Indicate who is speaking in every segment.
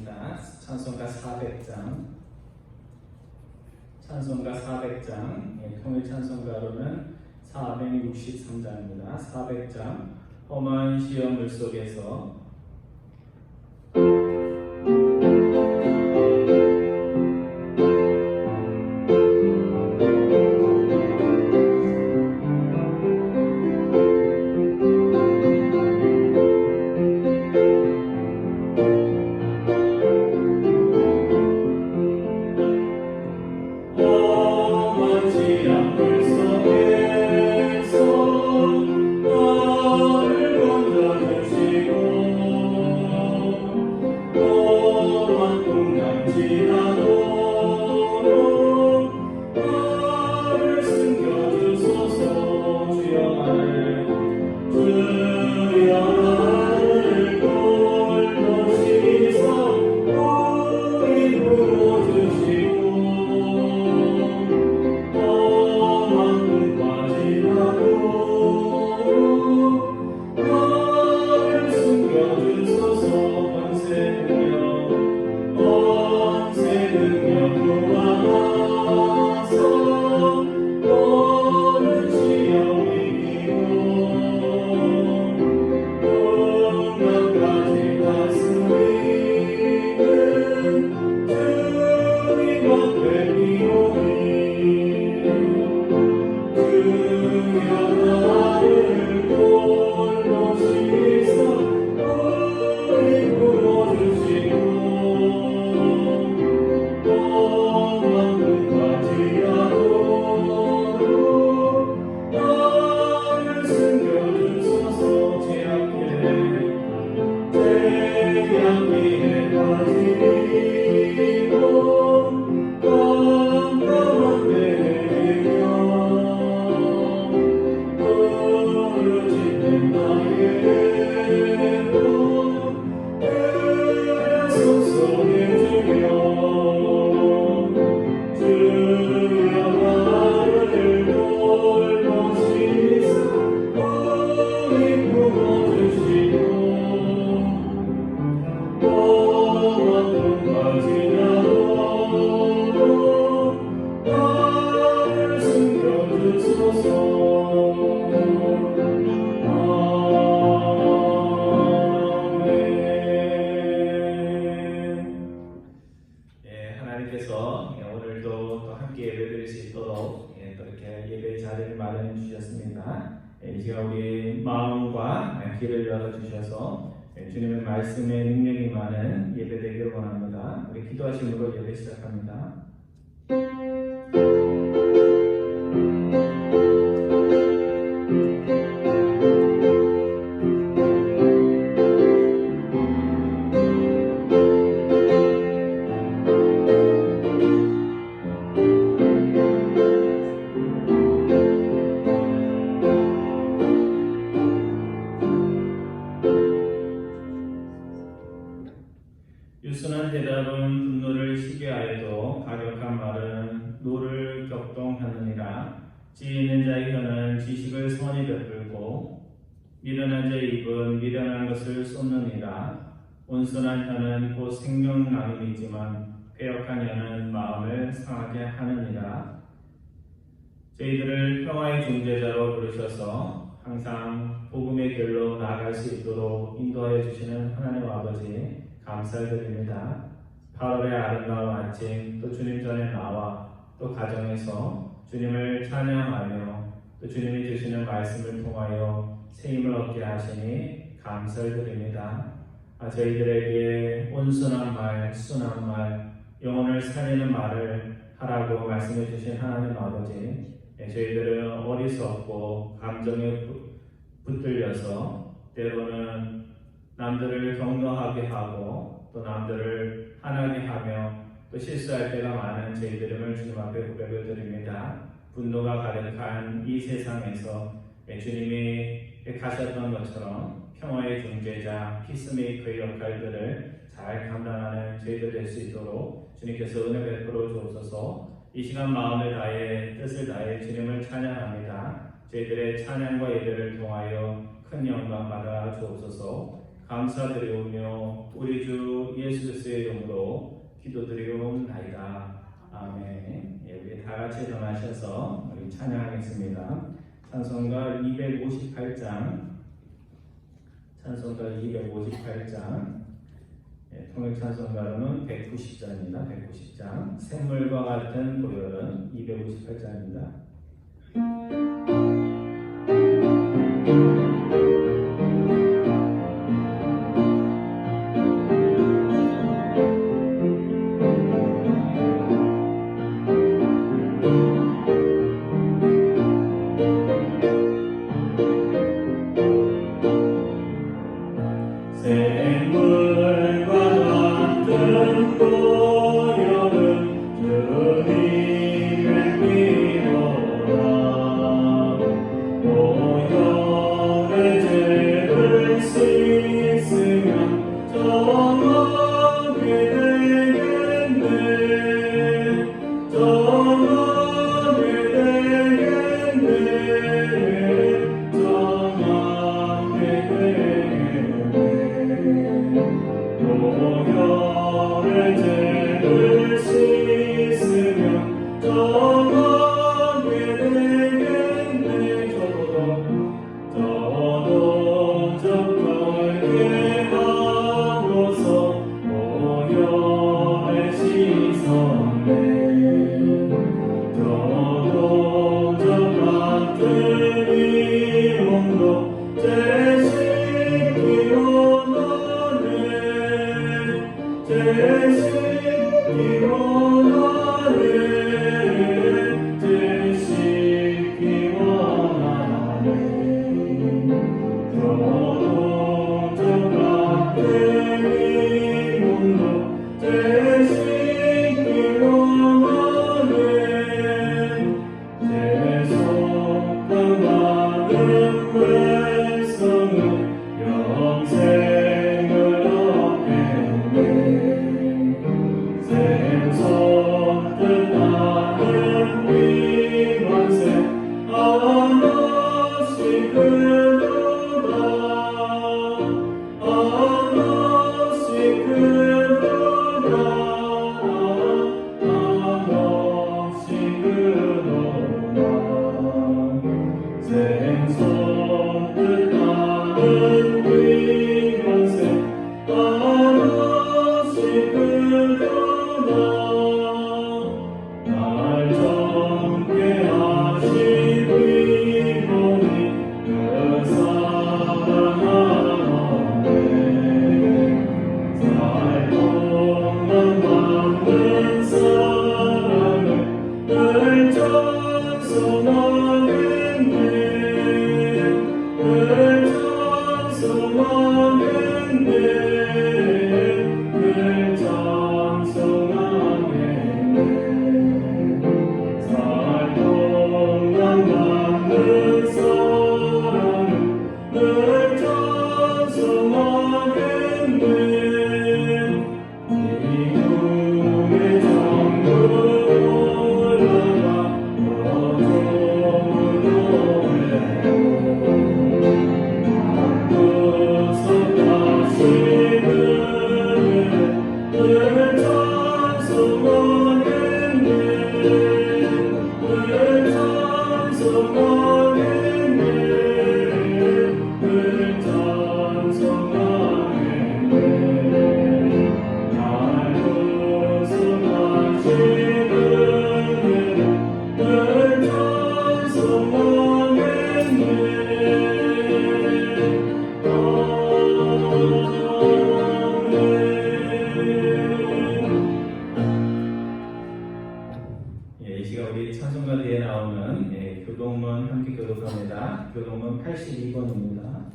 Speaker 1: 하겠습니다. 찬송가 400장. 찬송가 400장. 통일 찬송가로는 463장입니다. 400장. 험한 시험물 속에서 하나님께서 오늘도 또 함께 예배드릴 수 있도록 또 이렇게 예배 자리를 마련해 주셨습니다. 이 시간 우리 마음과 귀를 열어 주셔서 주님의 말씀에 능력이 많은 예배 되기를 원합니다. 우리 기도하심으로 예배 시작합니다. 유순한 대답은 분노를 시게 하여도 가격한 말은 노를 격동하느니라. 지혜 있는 자의 혀는 지식을 선히 베풀고 미련한 자의 입은 미련한 것을 쏟느니라. 온순한 혀는 곧 생명 나눔이지만 패역한 혀는 마음을 상하게 하느니라. 저희들을 평화의 중재자로 부르셔서 항상 복음의 길로 나아갈 수 있도록 인도하여 주시는 하나님 아버지 감사드립니다. 8월의 아름다운 아침, 또 주님 전에 나와 또 가정에서 주님을 찬양하며 또 주님이 주시는 말씀을 통하여 새 힘을 얻게 하시니 감사드립니다. 저희들에게 온순한 말, 순한 말, 영혼을 살리는 말을 하라고 말씀해 주신 하나님 아버지, 저희들은 어리석고 감정에 붙들려서 때로는 남들을 격노하게 하고 또 남들을 화나게 하며 또 실수할 때가 많은 저희들임을 주님 앞에 고백을 드립니다. 분노가 가득한 이 세상에서 주님이 가셨던 것처럼 평화의 중재자, 피스메이커의 역할들을 잘 감당하는 저희들 될 수 있도록 주님께서 은혜 베풀어 주옵소서. 이 시간 마음을 다해 뜻을 다해 주님을 찬양합니다. 저희들의 찬양과 예배를 통하여 큰 영광 받아 주옵소서. 감사드리오며 우리 주 예수 그리스도의 이름으로 기도드리옵나이다. 아멘. 예, 우리 다 같이 일어나셔서 우리 찬양하겠습니다. 찬송가 258장, 찬송가 258장, 예, 통역 찬송가로는 190장입니다. 190장. 샘물과 같은 고열은 258장입니다.
Speaker 2: 교동문 82번입니다.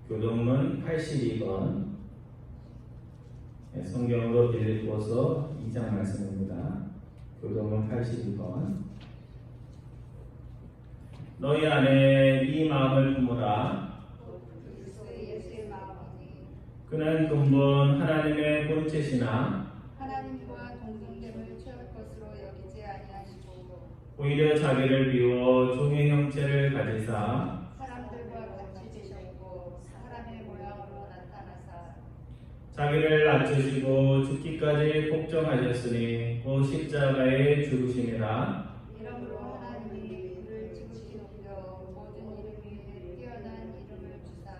Speaker 2: 교동문 82번. 성경으로 빌립보서 2장 말씀입니다. 교동문 82번. 너희 안에 이 마음을 품으라. 그는 근본 하나님의 본체시나
Speaker 3: 하나님과 동등됨을 취할 것으로 여기지 아니하시고
Speaker 2: 오히려 자기를 비워 종의 형체를 가지사
Speaker 3: 사람
Speaker 1: 자기를 낮추시고 죽기까지 복종하셨으니 곧 십자가의 죽으심이라.
Speaker 3: 이러므로 하나님이 그를 지극히 높여 모든 이름 위에 뛰어난 이름을 주사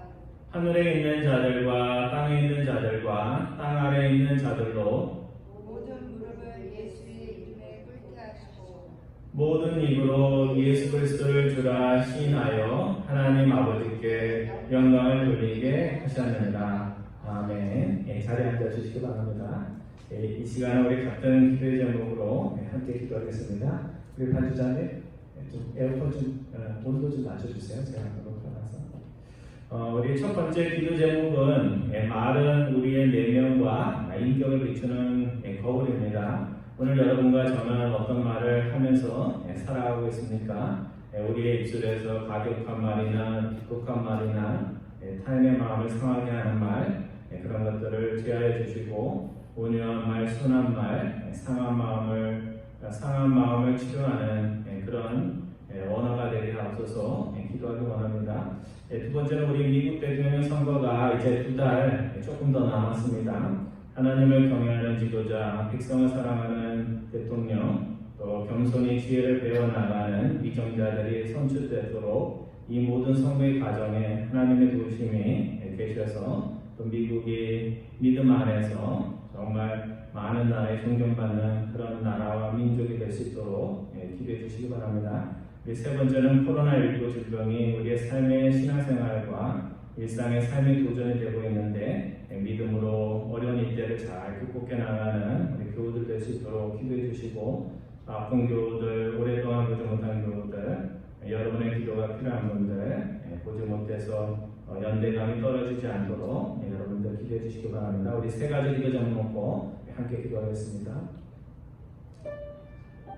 Speaker 1: 하늘에 있는 자들과 땅에 있는 자들과 땅 아래에 있는 자들로
Speaker 3: 모든 무릎을 예수의 이름에 꿇게 하시고
Speaker 1: 모든 입으로 예수 그리스도를 주라 시인하여 하나님 아버지께 영광을 돌리게 하셨느니라. 아멘. 예, 자리에 앉아주시기 바랍니다. 예, 이 시간에 우리 같은 기도의 제목으로 함께 기도하겠습니다. 우리 반주자님 좀 에어컨 좀 온도 좀 낮춰주세요. 제가 높여놔서. 우리 첫 번째 기도 제목은 말은 우리의 내면과 인격을 비추는 거울입니다. 오늘 여러분과 저는 어떤 말을 하면서 살아가고 있습니까? 우리의 입술에서 가격한 말이나 비극한 말이나 타인의 마음을 상하게 하는 말, 그런 것들을 제하여 주시고 온유한 말, 순한 말, 상한 마음을 치료하는 그런 언어가 되게 하옵소서 기도하기 원합니다. 두 번째는 우리 미국 대통령 선거가 이제 2달 조금 더 남았습니다. 하나님을 경외하는 지도자, 백성을 사랑하는 대통령, 또 겸손히 지혜를 배워나가는 위정자들이 선출되도록 이 모든 선거의 과정에 하나님의 도우심이 계셔서 또 미국이 믿음 안에서 정말 많은 나라에 존경받는 그런 나라와 민족이 될 수 있도록 기도해 주시기 바랍니다. 세 번째는 코로나19 질병이 우리의 삶의 신앙생활과 일상의 삶의 도전이 되고 있는데 믿음으로 어려운 이때를 잘 극복해 나가는 우리 교우들 될 수 있도록 기도해 주시고 아픈 교우들, 오랫동안 보지 못한 교우들, 여러분의 기도가 필요한 분들, 보지 못해서 연대감이 떨어지지 않도록 여러분들 기도해 주시기 바랍니다. 우리 세 가지 기도 제목 놓고 함께 기도하겠습니다.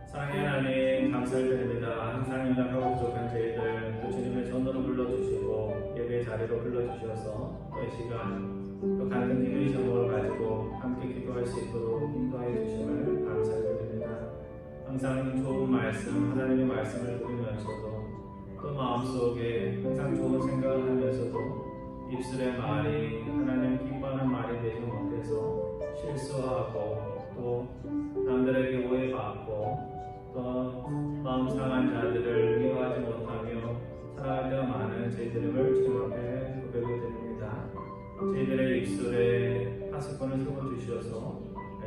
Speaker 1: 사랑의 하나님 감사를 드립니다. 항상 연약하고 부족한 저희들 또 주님의 전도로 불러주시고 예배 자리로 불러주셔서 또 이 시간 또 같은 기도의 제목을 가지고 함께 기도할 수 있도록 인도하여 주심을 감사드립니다. 항상 좋은 말씀, 하나님의 말씀을 들으면서도 또 마음속에 항상 좋은 생각을 하면서도 입술의 말이 하나님 기뻐하는 말이 되지 못해서 실수하고 또 남들에게 오해받고 또 마음 상한 자들을 위로하지 못하며 살아갈 때가 많은 저희들임을 주님 앞에 고백을 드립니다. 저희들의 입술에 파수꾼을 세워주셔서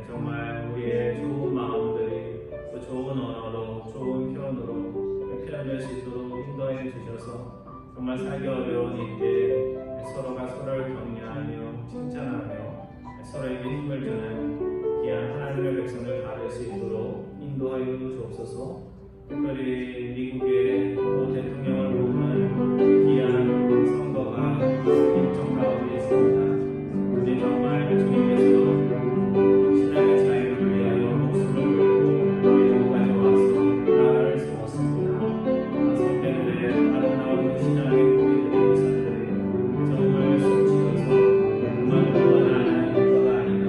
Speaker 1: 정말 우리의 좋은 마음들이 또 좋은 언어로 좋은 표현으로 표현될 수 있도록 인도해 주셔서 정말 살기 어려운 이때 서로가 서로를 격려하며 칭찬하며 서로에게 힘을 주는 귀한 하나님의 백성을 다룰 수 있도록 인도하여 주옵소서. 특별히 미국의 대통령을 뽑는 귀한 선거가 일정 가운데 있습니다. 우리 정말 주님께서 신앙의 자유를 위하여 목숨을 걸고 미국까지 와서 나라를 세웠습니다. 선배들의 아름다운 신앙의 고기들의 의사들이 정말 숨쉬어서 그만 구원하는 인도가 아니라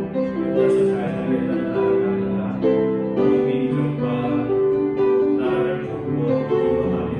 Speaker 1: 혼자서 잘 살겠다는 나라가 아니라 온 민족과 나라를 돕고 기도하며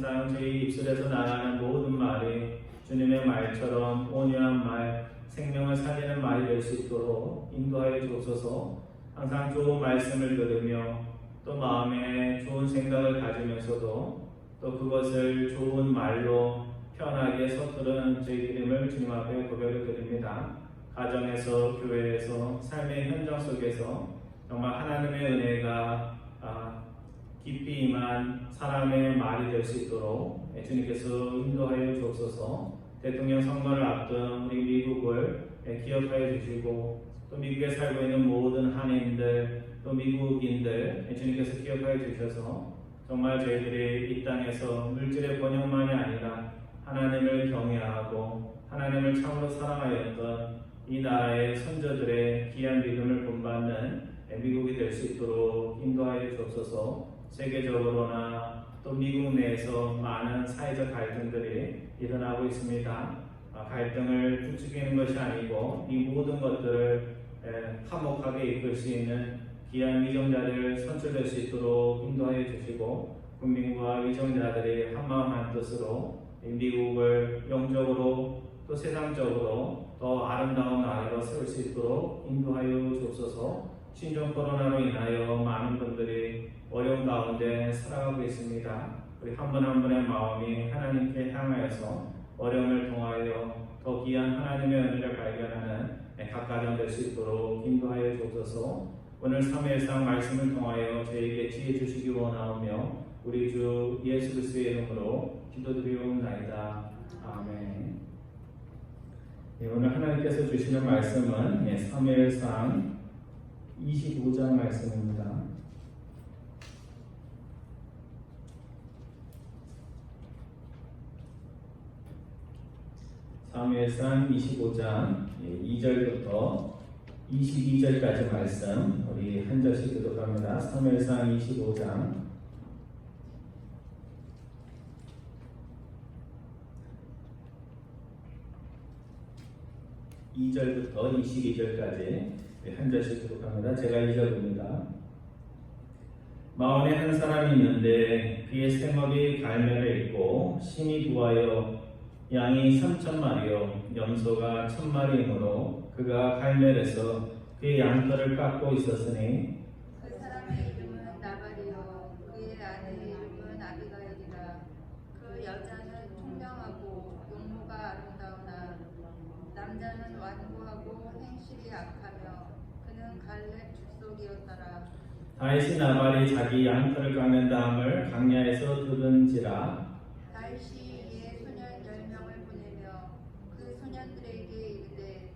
Speaker 1: 항상 저희 입술에서 나가는 모든 말이 주님의 말처럼 온유한 말, 생명을 살리는 말이 될 수 있도록 인도하여 주옵소서. 항상 좋은 말씀을 들으며 또 마음에 좋은 생각을 가지면서도 또 그것을 좋은 말로 편하게 서투른 저희들임을 주님 앞에 고백을 드립니다. 가정에서, 교회에서, 삶의 현장 속에서 정말 하나님의 은혜가 깊이 임한 사람의 말이 될 수 있도록 주님께서 인도하여 주옵소서. 대통령 선거를 앞둔 우리 미국을 기억하여 주시고 또 미국에 살고 있는 모든 한인들 또 미국인들 주님께서 기억하여 주셔서 정말 저희들이 이 땅에서 물질의 번영만이 아니라 하나님을 경외하고 하나님을 참으로 사랑하였던 이 나라의 선조들의 귀한 믿음을 본받는 미국이 될 수 있도록 인도하여 주옵소서. 세계적으로나 또 미국 내에서 많은 사회적 갈등들이 일어나고 있습니다. 갈등을 부추기는 것이 아니고 이 모든 것들을 화목하게 이끌 수 있는 귀한 위정자들 선출될 수 있도록 인도하여 주시고 국민과 위정자들이 한마음 한뜻으로 미국을 영적으로 또 세상적으로 더 아름다운 나라로 세울 수 있도록 인도하여 주옵소서. 신종 코로나로 인하여 많은 분들이 어려운 가운데 살아가고 있습니다. 우리 한 분 한 분의 마음이 하나님께 향하여서 어려움을 통하여 더 귀한 하나님의 은혜를 발견하는 각 가정 될 수 있도록 인도하여 주옵소서. 오늘 3일상 말씀을 통하여 저에게 지혜 주시기 원하오며 우리 주 예수 그리스도의 이름으로 기도드리옵나이다. 아멘. 오늘 하나님께서 주시는 말씀은 3일상 25장 말씀입니다. 사무엘상 25장 2절부터 22절까지 말씀 우리 한 절씩 교독합니다. 사무엘상 25장 2절부터 22절까지 한 절씩 교독합니다. 제가 2절입니다. 마온에 한 사람이 있는데 그의 생업이 갈멜에 있고 심이 부하여 양이 3,000마리요 염소가 1,000마리이므로 그가 갈멜에서 그의 양털을 깎고 있었으니
Speaker 3: 그 사람의 이름은 나발이요 그의 아내의 이름은 아비가일이라. 그 여자는 총명하고 용모가 아름다우나 남자는 완고하고 행실이 악하며 그는 갈렙 축속이었더라.
Speaker 1: 다윗이 나발이 자기 양털을 깎는 다음을 강야에서 들은지라.
Speaker 3: 다윗이 이에 소년 10명을 보내며 그 소년들에게 이르되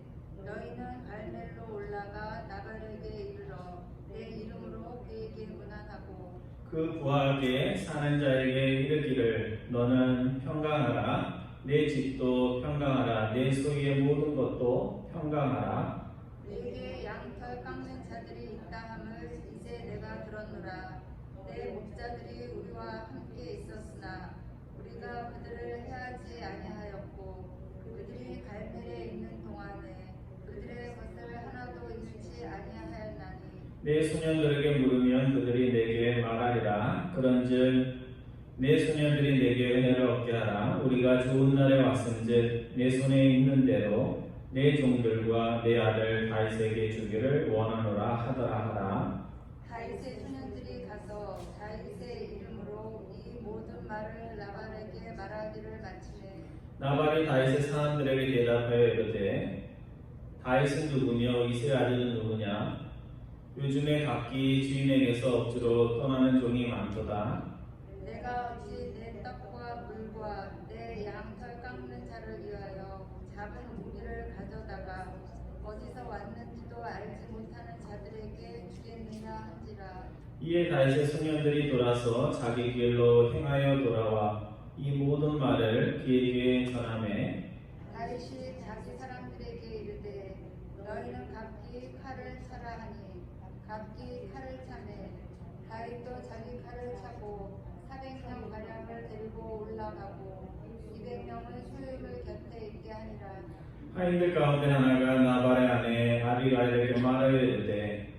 Speaker 3: 너희는 갈멜로 올라가 나발에게 이르러 내 이름으로 그에게 문안하고
Speaker 1: 그 부하게 사는 자에게 이르기를 너는 평강하라. 내 집도 평강하라. 내 소유의 모든 것도 평강하라.
Speaker 3: 내게 양털 깎는 자들이 있다 함을 이제 내가 들었노라. 내 목자들이 우리와 함께 있었으나 우리가 그들을 해하지 아니하였고 그들이 갈멜에 있는 동안에 그들의 것을 하나도 잃지 아니하였나니
Speaker 1: 내 소년들에게 물으면 그들이 내게 말하리라. 그런즉 내 소년들이 내게 은혜를 얻게 하라. 우리가 좋은 날에 왔은즉 내 손에 있는 대로 내 종들과 내 아들 다윗에게 주기를 원하노라 하더라 하라.
Speaker 3: 다윗의 소년들이 가서 다윗의 이름으로 이 모든 말을 나발에게 말하기를 마치매
Speaker 1: 나발이 다윗의 사람들에게 대답하여 이르되 다윗은 누구며 이스라엘 아들은 누구냐? 요즘에 각기 주인에게서 억지로 떠나는 종이 많도다.
Speaker 3: 내가 어찌 내 떡과 물과 내 양털 깎는 자를 위하여 작은 무기를 가져다가 어디서 왔는지도 알지 못하는 자들에게 주겠느냐 한지라.
Speaker 1: 이에 다윗의 소년들이 돌아서 자기 길로 행하여 돌아와 이 모든 말을 그에게 전하매
Speaker 3: 다윗이 자기 사람들에게 이르되 너희는 각기 칼을 차라 하니 각기 칼을 차매 다윗도 자기 칼을 차고 400명 가량을 데리고 올라가고 200명은 소유물 곁에 있게 하니라.
Speaker 1: 하인들 가운데 하나가 나발의 아내 아비가일에게 말하여 이르되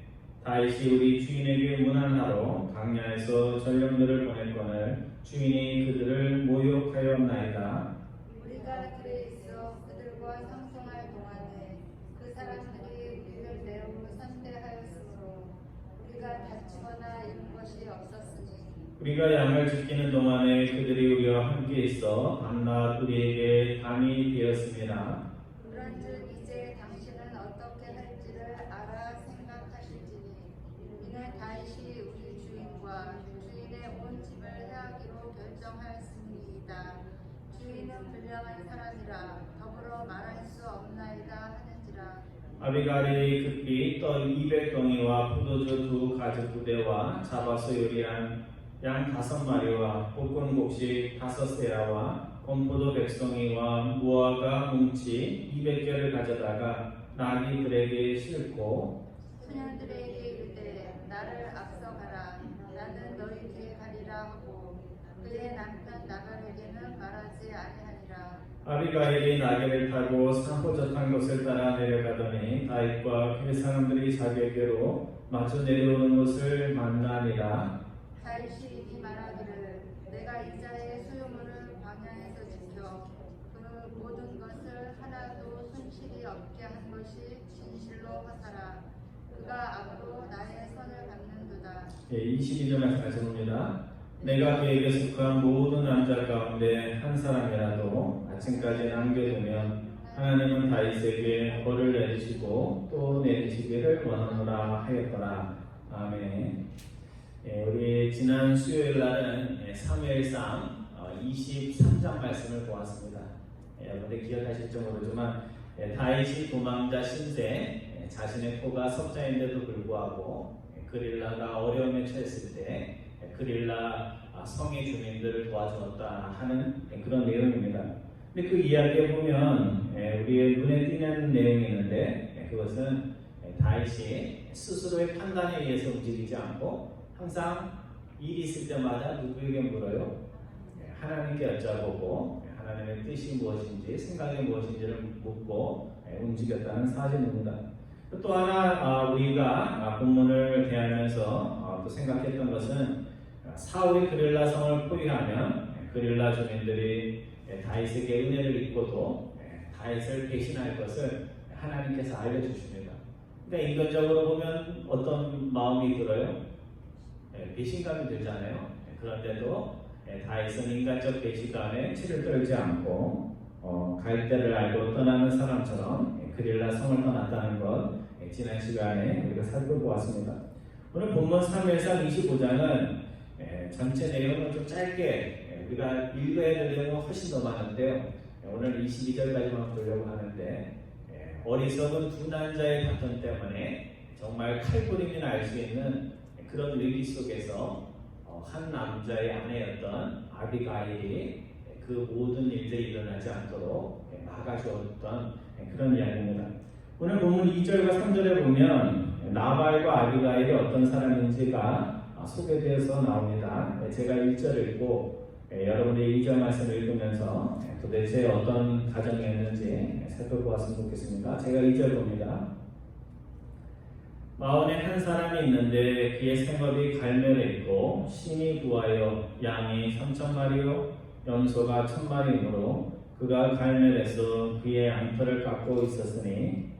Speaker 1: 다윗이 우리 주인에게 문안하러 강야에서 전령들을 보냈거늘 주인이 그들을 모욕하였나이다.
Speaker 3: 우리가 들에 있어 그들과 상송할 동안에 그 사람들이 우리를 매우 선대하였으므로 우리가 다치거나 잃은 것이 없었으니
Speaker 1: 우리가 양을 지키는 동안에 그들이 우리와 함께 있어 밤낮 우리에게 담이 되었습니다.
Speaker 3: 그런즉 이제 당신은 어떻게 할지를 알아 생각하실지니 이는 다윗이 우리 주인과 주인의 온 집을 해하기로 결정하였습니다. 주인은 불량한 사람이라 더불어 말할 수 없나이다 하는지라.
Speaker 1: 아비갈이 급히 떡 200덩이와 포도주 2가죽부대와 잡아서 요리한 양 5마리와 볶은 곡식 5세아와 건포도 100송이와 무화과 뭉치 200개를 가져다가 나귀들에게 싣고
Speaker 3: 소년들에게 이르되 나를 앞서가라 나는 너희 뒤에 가리라 하고 그의 남편 나발에게는 말하지 아니하니라.
Speaker 1: 아비가일이 나귀를 타고 산호젓한 곳을 따라 내려가더니 다윗과 그 사람들이 자기에게로 마주 내려오는 것을 만나니라.
Speaker 3: 다윗이 이미 말하기를 내가 이자의 수요물을 광야에서 지켜 그 모든 것을 하나도 손실이 없게 한 것이 진실로 하사라. 그가 앞으로 나의 손을 밟는도다.
Speaker 1: 22절 말씀하십니다. 내가 그에게 속한 모든 남자 가운데 한 사람이라도 아침까지 남겨두면 하나님은 다윗에게 벌을 내리시고 또 내리시기를 원하노라 하였더라. 아멘. 우리 지난 수요일 날은 사무엘상 23장 말씀을 보았습니다. 여러분들 기억하실지 모르지만 다윗이 도망자 신세 자신의 포가 석자인데도 불구하고 그릴라가 어려움에 처했을 때 그릴라 성의 주민들을 도와주었다 하는 그런 내용입니다. 근데 그 이야기에 보면 우리의 눈에 띄는 내용이 있는데 그것은 다윗이 스스로의 판단에 의해서 움직이지 않고 항상 일이 있을 때마다 누구에게 물어요? 하나님께 여쭤보고 하나님의 뜻이 무엇인지 생각이 무엇인지를 묻고 움직였다는 사실입니다. 또 하나 우리가 본문을 대하면서 또 생각했던 것은 사울이 그릴라 성을 포위하면 그릴라 주민들이 다윗에게 은혜를 입고도 다윗을 배신할 것을 하나님께서 알려주십니다. 그러니까 인간적으로 보면 어떤 마음이 들어요? 배신감이 들잖아요. 그런데도 다윗은 인간적 배신감에 치를 떨지 않고 갈 때를 알고 떠나는 사람처럼 그릴라 성을 떠났다는 것 지난 시간에 우리가 살펴보았습니다. 오늘 본문 3일상 25장은 전체 내용은 좀 짧게 우리가 읽어야 될 내용은 훨씬 더 많은데요. 오늘 22절까지만 보려고 하는데 어리석은 두 남자의 다툼 때문에 정말 칼부림이나 알 수 있는 그런 위기 속에서 한 남자의 아내였던 아비가일이 그 모든 일들이 일어나지 않도록 막아주었던 그런 이야기입니다. 오늘 본문 2절과 3절에 보면 나발과 아비가일이 어떤 사람인지가 소개되어서 나옵니다. 제가 1절을 읽고 여러분들이 2절 말씀을 읽으면서 도대체 어떤 가정이었는지 살펴보았으면 좋겠습니다. 제가 2절 봅니다. 마온에 한 사람이 있는데 그의 생업이 갈멜에 있고 신이 부하여 양이 3,000마리요 염소가 1,000마리이므로 그가 갈멜에서 그의 양털을 깎고 있었으니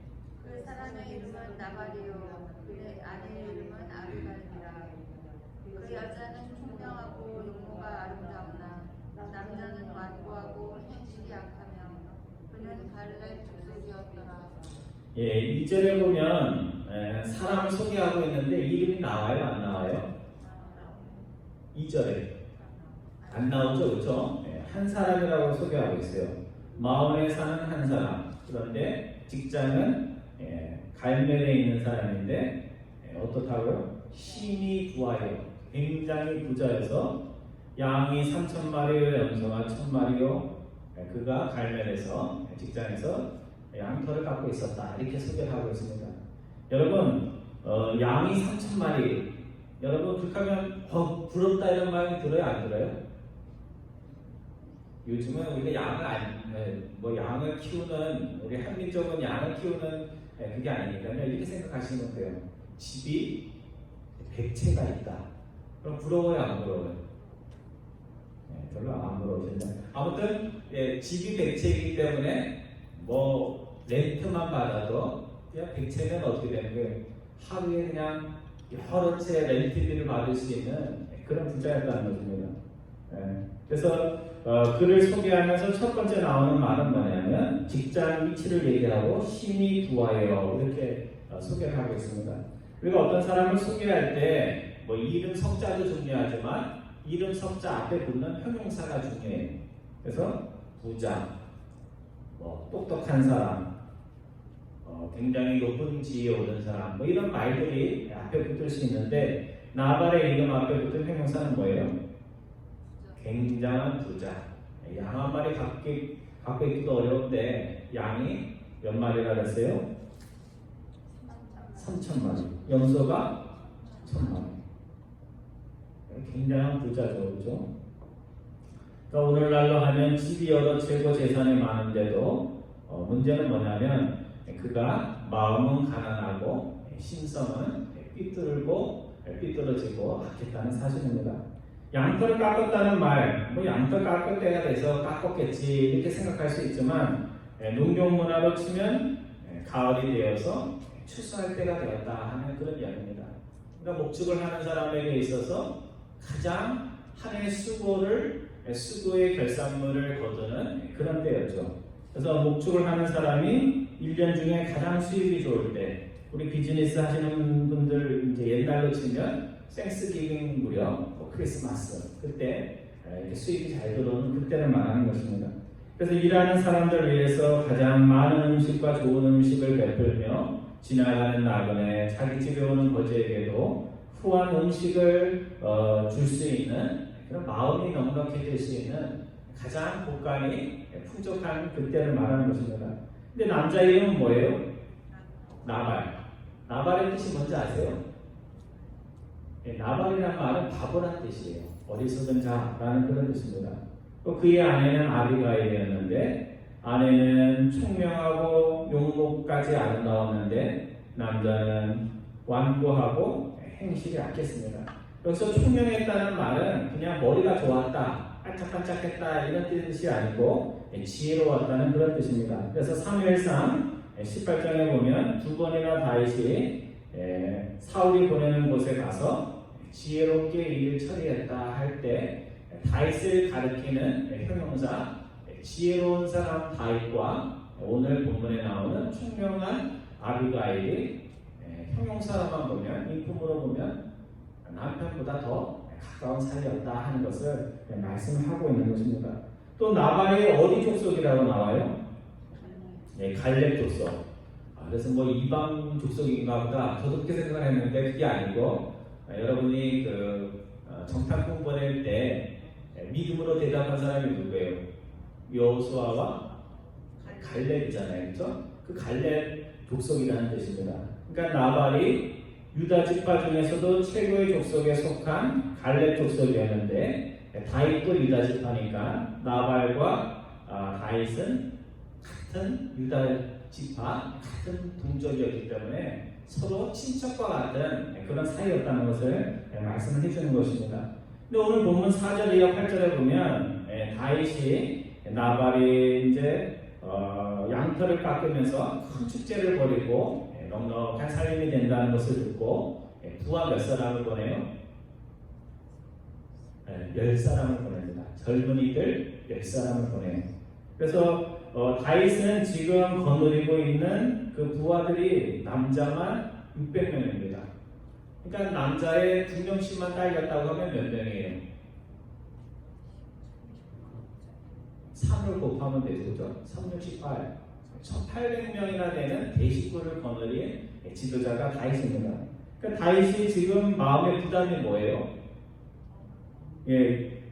Speaker 3: 그 사람의 이름은 나발이요 그의 아내의 이름은 아비갈이라. 그 여자는 총명하고 용모가 아름다우나 남자는 완고하고 행실이 약하며 그는 갈렙 족속이었더라.
Speaker 1: 2절에 보면 사람을 소개하고 있는데 이름이 나와요? 안 나와요? 2절에 안 나오죠? 그렇죠? 한 사람이라고 소개하고 있어요. 마온에 사는 한 사람. 그런데 직장은 갈멜에 있는 사람인데 어떻다고요? 신이 부하여 굉장히 부자여서 양이 3,000마리요 염소가 1,000마리요 그가 갈멜에서 직장에서 양털을 갖고 있었다 이렇게 소개를 하고 있습니다. 여러분 양이 3,000마리 여러분 그렇게 하면 부럽다 이런 마음이 들어요? 안 들어요? 요즘은 우리가 양을 키우는 우리 한민족은 양을 키우는 그게 아니니까요. 이렇게 생각하시면 돼요. 집이 100채가 있다. 그럼 부러워요 안 부러워요? 별로 안 부러우신다. 아무튼 집이 백채이기 때문에 뭐 렌트만 받아도 그냥 백채면 어떻게 되는 거예요? 하루에 그냥 여러 채 렌트비를 받을 수 있는 그런 부자였다는 것입니다. 그래서 그를 소개하면서 첫 번째 나오는 말은 뭐냐면 직장 위치를 얘기하고 힘이 두하여 이렇게 소개를 하고 있습니다. 우리가 어떤 사람을 소개할 때 뭐 이름 석자도 중요하지만 이름 석자 앞에 붙는 형용사가 중요해요. 그래서 부자, 뭐 똑똑한 사람, 굉장히 높은 지위에 오른 사람, 뭐 이런 말들이 앞에 붙을 수 있는데 나발의 이름 앞에 붙은 형용사는 뭐예요? 굉장한 부자. 양 한 마리 갖고 있기도 어려운데 양이 몇 마리라 그랬어요? 3,000마리. 염소가 1,000마리. 굉장한 부자죠, 그렇죠? 그러니까 오늘날로 하면 집이 여러 채고 재산이 많은데도 문제는 뭐냐면 그가 마음은 가난하고 심성은 삐뚤어지고 악했다는 사실입니다. 양털을 깎았다는 말, 뭐 양털 깎을 때가 돼서 깎았겠지 이렇게 생각할 수 있지만 농경 문화로 치면 가을이 되어서 추수할 때가 되었다 하는 그런 이야기입니다. 그러니까 목축을 하는 사람에게 있어서 가장 한 해의 수고의 결산물을 거두는 그런 때였죠. 그래서 목축을 하는 사람이 1년 중에 가장 수입이 좋을 때, 우리 비즈니스 하시는 분들 이제 옛날로 치면 땡스기빙 무렵, 크리스마스 그때 이렇게 수입이 잘 들어오는 그때를 말하는 것입니다. 그래서 일하는 사람들을 위해서 가장 많은 음식과 좋은 음식을 베풀며 지나가는 나그네, 자기 집에 오는 거지에게도 후한 음식을 줄 수 있는 그런 마음이 넉넉해질 수 있는 가장 곳간이 풍족한 그때를 말하는 것입니다. 근데 남자 이름은 뭐예요? 나발. 나발의 뜻이 뭔지 아세요? 나발이라는 말은 바보란 뜻이에요. 어리석은 자라는 그런 뜻입니다. 또 그의 아내는 아비가일이었는데 아내는 총명하고 용모까지 아름다웠는데 남자는 완고하고 행실이 약했습니다. 여기서 총명했다는 말은 그냥 머리가 좋았다, 반짝반짝했다 이런 뜻이 아니고 지혜로웠다는 그런 뜻입니다. 그래서 사무엘상 18장에 보면 두 번이나 다윗이 사울이 보내는 곳에 가서 지혜롭게 일을 처리했다 할 때 다윗을 가리키는 형용사 지혜로운 사람 다윗과 오늘 본문에 나오는 총명한 아비가일이 형용사로만 보면 인품으로 보면 남편보다 더 가까운 사이였다 하는 것을 말씀을 하고 있는 것입니다. 또 나발이 어디 족속이라고 나와요? 갈렙 족속. 그래서 뭐 이방 족속인가 보다 저도 그렇게 생각을 했는데 그게 아니고 여러분이 그 정탐꾼 보낼 때 믿음으로 대답한 사람이 누구예요? 여호수아와 갈렙이잖아요, 그렇죠? 그 갈렙 족속이라는 뜻입니다. 그러니까 나발이 유다 지파 중에서도 최고의 족속에 속한 갈렙 족속이었는데 다윗도 유다 지파니까 나발과 다윗은 같은 유다 지파 같은 동족이었기 때문에 서로 친척과 같은 그런 사이였다는 것을 말씀을 해주는 것입니다. 근데 오늘 본문 4절 이하 8절에 보면 다윗이 나발이 이제 양털을 깎으면서 큰 축제를 벌이고 넉넉한 살림이 된다는 것을 듣고 부하 몇 사람을 보내요? 10사람을 보냅니다. 젊은이들 10사람을 보내요. 그래서 다윗은 지금 거느리고 있는 그 부하들이 남자만 600명입니다. 그러니까 남자의 2명씩만 딸렸다고 하면 몇 명이에요? 3을 곱하면 되죠. 368. 1800명이나 되는 대식구를 거느린 지도자가 다윗입니다. 그러니까 다윗이 지금 마음의 부담이 뭐예요?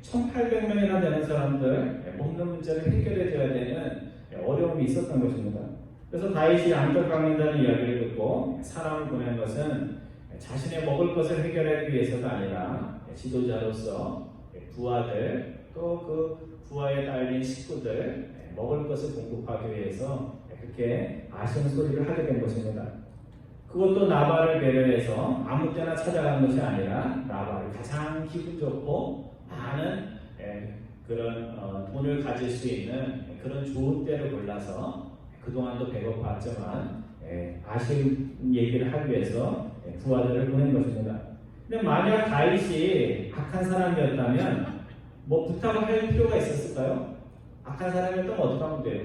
Speaker 1: 1800명이나 되는 사람들 먹는 문제를 해결해 줘야 되는 어려움이 있었던 것입니다. 그래서 다윗이 양털 깎는다는 이야기를 듣고 사람을 보낸 것은 자신의 먹을 것을 해결하기 위해서가 아니라 지도자로서 부하들 또 그 부하에 딸린 식구들 먹을 것을 공급하기 위해서 그렇게 아쉬운 소리를 하게 된 것입니다. 그것도 나발을 배려해서 아무 때나 찾아간 것이 아니라 나발이 가장 기분 좋고 많은 그런 돈을 가질 수 있는 그런 좋은 때를 골라서 그동안도 배고팠지만 아쉬운 얘기를 하기 위해서 부하들을 보낸 것입니다. 근데 만약 다윗이 악한 사람이었다면 뭐 부탁을 할 필요가 있었을까요? 악한 사람이었다면 어떻게 하면 돼요?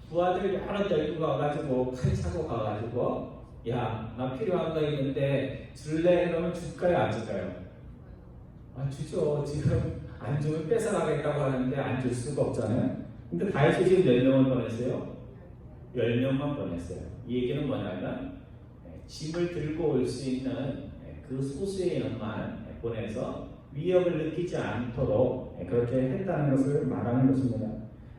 Speaker 1: 부하들 여러 데리고 가가지고 칼 차고 가가지고 야, 나 필요한 거 있는데 줄래? 그러면 줄까요? 안 줄까요? 아, 주죠. 지금 안 주면 뺏어가겠다고 하는데 안 줄 수가 없잖아요. 근데 다윗이 지금 몇 명을 보냈어요? 10명만 보냈어요. 이 얘기는 뭐냐면 짐을 들고 올 수 있는 그 소수의 인원만 보내서 위협을 느끼지 않도록 그렇게 했다는 것을 말하는 것입니다.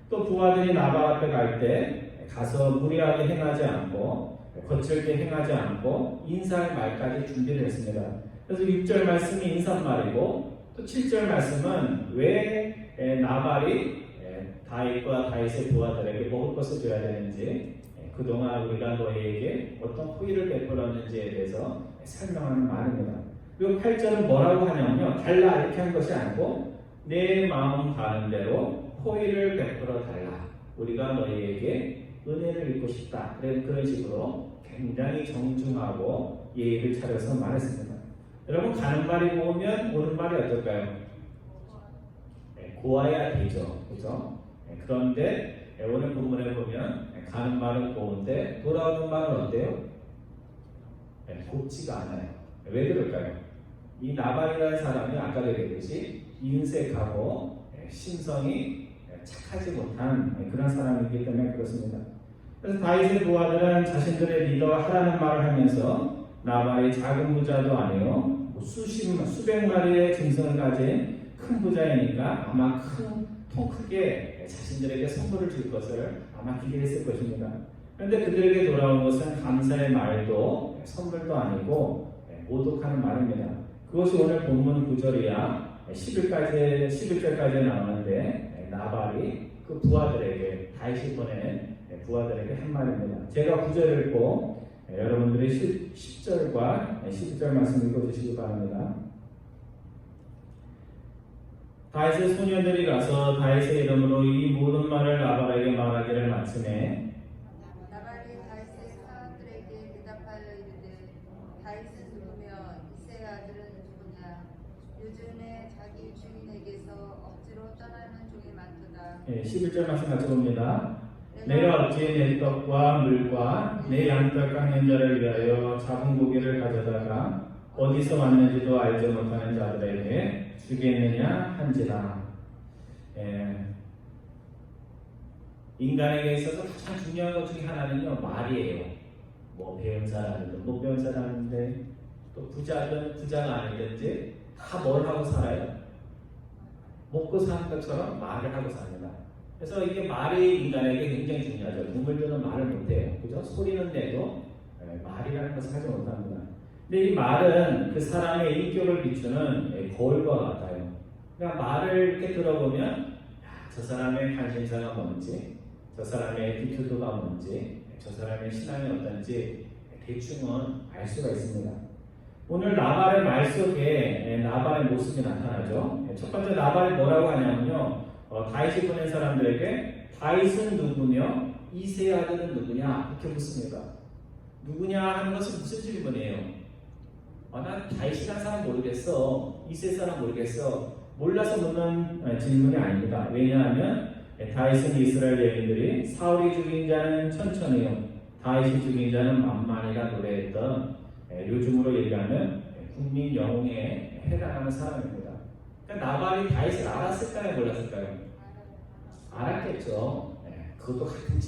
Speaker 1: 또 부하들이 나발 앞에 갈 때 가서 무리하게 행하지 않고 거칠게 행하지 않고 인사할 말까지 준비를 했습니다. 그래서 6절 말씀이 인사말이고 또 7절 말씀은 왜 나발이 다윗과 다윗의 부하들에게 먹을 것을 줘야 되는지 그동안 우리가 너희에게 어떤 호의를 베풀었는지에 대해서 설명하는 말입니다. 그리고 8절은 뭐라고 하냐면요, 달라 이렇게 한 것이 아니고 내 마음 가는 대로 호의를 베풀어 달라, 우리가 너희에게 은혜를 입고 싶다, 그런 식으로 굉장히 정중하고 예의를 차려서 말했습니다. 여러분, 가는 말이 고우면 오는 말이 어떨까요? 고와야 되죠, 그죠? 그런데 오늘 본문에 보면 가는 말은 고운데 돌아오는 말은 어때요? 곱지가 않아요. 왜 그럴까요? 이 나발이라는 사람이 아까도 얘기했듯이 인색하고 심성이 착하지 못한 그런 사람이기 때문에 그렇습니다. 그래서 다윗의 부하들은 자신들의 리더가 하라는 말을 하면서 나발이 작은 부자도 아니요 수백 마리의 짐승을 가진 큰 부자이니까 아마 통 크게 자신들에게 선물을 줄 것을 아마 기대했을 것입니다. 그런데 그들에게 돌아온 것은 감사의 말도 선물도 아니고 모독하는 말입니다. 그것이 오늘 본문 9절이야 11절까지 나오는데 나발이 그 부하들에게 다윗이 보낸 부하들에게 한 말입니다. 제가 9절을 읽고 여러분들이 10절과 11절 말씀 읽어주시기 바랍니다. 다윗의 소녀들이 가서 다윗의 이름으로 이 모든 말을 나발에게 말하기를 마치매
Speaker 3: 나발이 다윗의 사람들에게 대답하여 이르되 다윗은 누구며 이새의 아들은 누구냐? 요즘에 자기 주인에게서 억지로 떠나는 종이 많도다.
Speaker 1: 11절 말씀 같이 봅니다. 내가 어찌 내 떡과 물과 내 양털 깎는 자를 위하여 작은 고기를 가져다가 어디서 왔는지도 알지 못하는 자들에게 주겠느냐 한지라. 인간에게 있어서 가장 중요한 것 중에 하나는요, 말이에요. 뭐 배운 사람이든 못 배운 사람인데 또 부자든 부자가 아니든지 다 뭘 하고 살아요? 먹고 사는 것처럼 말을 하고 삽니다. 그래서 이게 말이 인간에게 굉장히 중요하죠. 동물들은 말을 못해요. 그죠? 소리는 내도 말이라는 것을 하지 못합니다. 근데 이 말은 그 사람의 인격을 비추는 거울과 같아요. 그러니까 말을 이렇게 들어보면 저 사람의 관심사가 뭔지, 저 사람의 비투도가 뭔지, 저 사람의 신앙이 어떤지 대충은 알 수가 있습니다. 오늘 나발의 말 속에 나발의 모습이 나타나죠. 첫 번째 나발이 뭐라고 하냐면요, 다윗이 보낸 사람들에게 다윗은 누구며 이새의 아들은 누구냐 이렇게 묻습니다. 누구냐 하는 것은 무슨 질문이에요? 난 다윗이라는 사람 모르겠어, 이새 사람 모르겠어, 몰라서 묻는 질문이 아닙니다. 왜냐하면 다윗은 이스라엘 여인들이 사울이 죽인 자는 천천히요 다윗이 죽인 자는 만만이라 노래했던 요즘으로 얘기하면 국민 영웅에 해당하는 사람입니다. 그러니까 나발이 다윗을 알았을까요? 몰랐을까요? 알았겠죠. 그것도 같은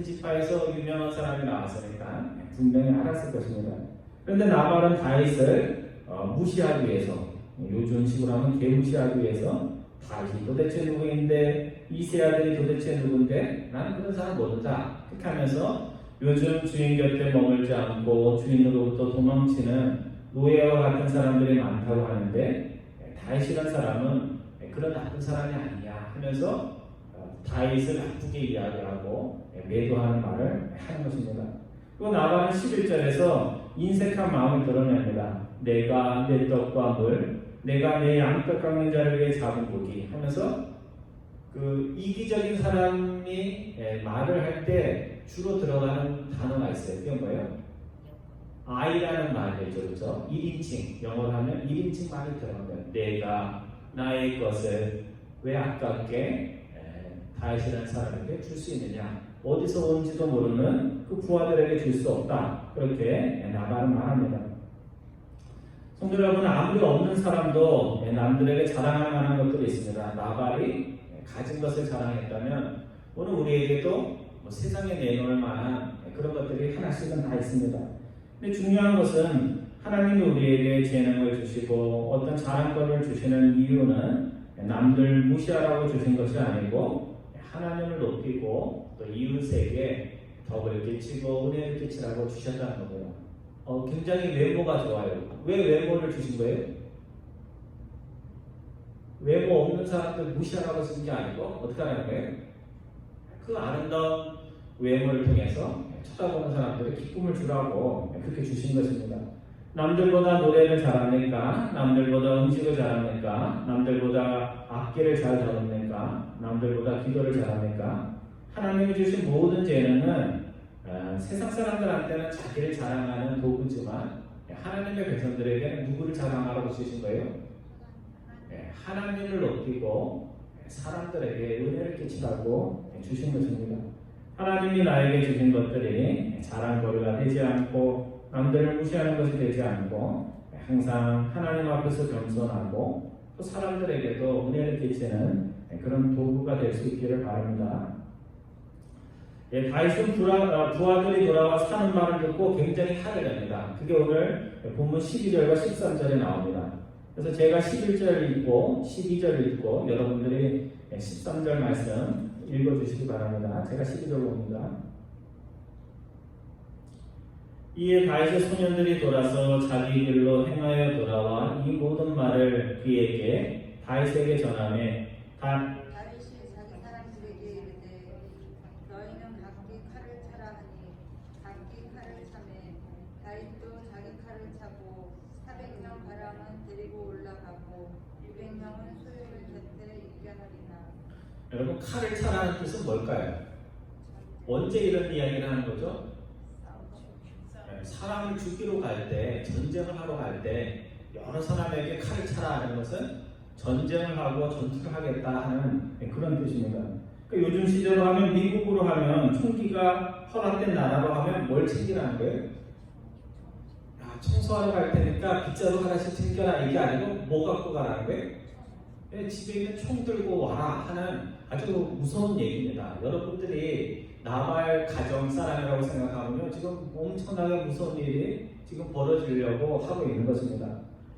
Speaker 1: 지파에서 유명한 사람이 나왔으니까 분명히 알았을 것입니다. 그런데 나발은 다윗을 무시하기 위해서, 요즘식으로 하면 개무시하기 위해서 다윗이 도대체 누구인데, 이새 아들이 도대체 누군데, 나는 그런 사람 모른다 그렇게 하면서 요즘 주인 곁에 머물지 않고 주인으로부터 도망치는 노예와 같은 사람들이 많다고 하는데 다윗이라는 사람은 그런 나쁜 사람이 아니야 하면서 다윗을 나쁘게 이야기하고 매도하는 말을 하는 것입니다. 또 나발은 11절에서 인색한 마음을 드러냅니다. 내가 내 떡과 물, 내가 내 양털 깎는 자를 위해 잡은 고기 하면서 그 이기적인 사람이 말을 할 때 주로 들어가는 단어가 있어요. 그게 뭐예요? I라는 말이죠. 그렇죠? 1인칭, 영어로 하면 1인칭 말이 들어가면 내가 나의 것을 왜 아깝게 다윗이라는 사람에게 줄 수 있느냐, 어디서 온지도 모르는 그 부하들에게 줄 수 없다, 그렇게 나발은 말합니다. 성도 여러분, 아무리 없는 사람도 남들에게 자랑할 만한 것들이 있습니다. 나발이 가진 것을 자랑했다면 오늘 우리에게도 세상에 내놓을 만한 그런 것들이 하나씩은 다 있습니다. 근데 중요한 것은 하나님이 우리에게 재능을 주시고 어떤 자랑거리를 주시는 이유는 남들 무시하라고 주신 것이 아니고 하나님을 높이고 또 이웃에게 덕을 끼치고 은혜를 끼치라고 주셨다는 거고요. 굉장히 외모가 좋아요. 왜 외모를 주신 거예요? 외모 없는 사람들 무시하라고 쓴 게 아니고 어떻게 하는 거예요? 그 아름다운 외모를 통해서 쳐다보는 사람들에게 기쁨을 주라고 그렇게 주신 것입니다. 남들보다 노래를 잘합니까? 남들보다 음식을 잘합니까? 남들보다 악기를 잘 다룹니까? 남들보다 기도를 잘합니까? 하나님이 주신 모든 재능은 세상 사람들한테는 자기를 자랑하는 도구지만 하나님의 백성들에게는 누구를 자랑하라고 주신 거예요? 하나님을 높이고 사람들에게 은혜를 끼치라고 주신 것입니다. 하나님이 나에게 주신 것들이 자랑거리가 되지 않고 남들을 무시하는 것이 되지 않고 항상 하나님 앞에서 겸손하고 또 사람들에게도 은혜를 끼치는 그런 도구가 될 수 있기를 바랍니다. 다윗은 부하들이 돌아와 사는 말을 듣고 굉장히 화를 냅니다. 그게 오늘 본문 12절과 13절에 나옵니다. 그래서 제가 11절 읽고 12절 읽고 여러분들이 13절 말씀 읽어주시기 바랍니다. 제가 12절 봅니다. 이에 다윗의 소년들이 돌아서 자기 길로 행하여 돌아와 이 모든 말을 그에게 다윗에게 전하매
Speaker 3: 다윗이 자기 사람들에게 이르되 너희는 각기 칼을 차라 하니 각기 칼을 차매 다윗도 자기 칼을 차고 400명 가량은 데리고 올라가고 600명은 소유를 곁에 입견하리나.
Speaker 1: 여러분, 칼을 차라는 뜻은 뭘까요? 언제 이런 이야기를 하는 거죠? 사람을 죽이러 갈 때, 전쟁을 하러 갈 때 여러 사람에게 칼을 차라 하는 것은 전쟁을 하고 전투를 하겠다 하는 그런 뜻입니다. 그러니까 요즘 시대로 하면, 미국으로 하면, 총기가 허락된 나라로 하면 뭘 챙기라는 거예요? 청소하러 갈 테니까 빗자루 하나씩 챙겨라, 이게 아니고 뭐 갖고 가라는 거예요? 집에 있는 총 들고 와라 하는 아주 무서운 얘기입니다. 여러분들이 나발 가정 사람이라고 생각하면요, 지금 엄청나게 무서운 일이 지금 벌어지려고 하고 있는 것입니다.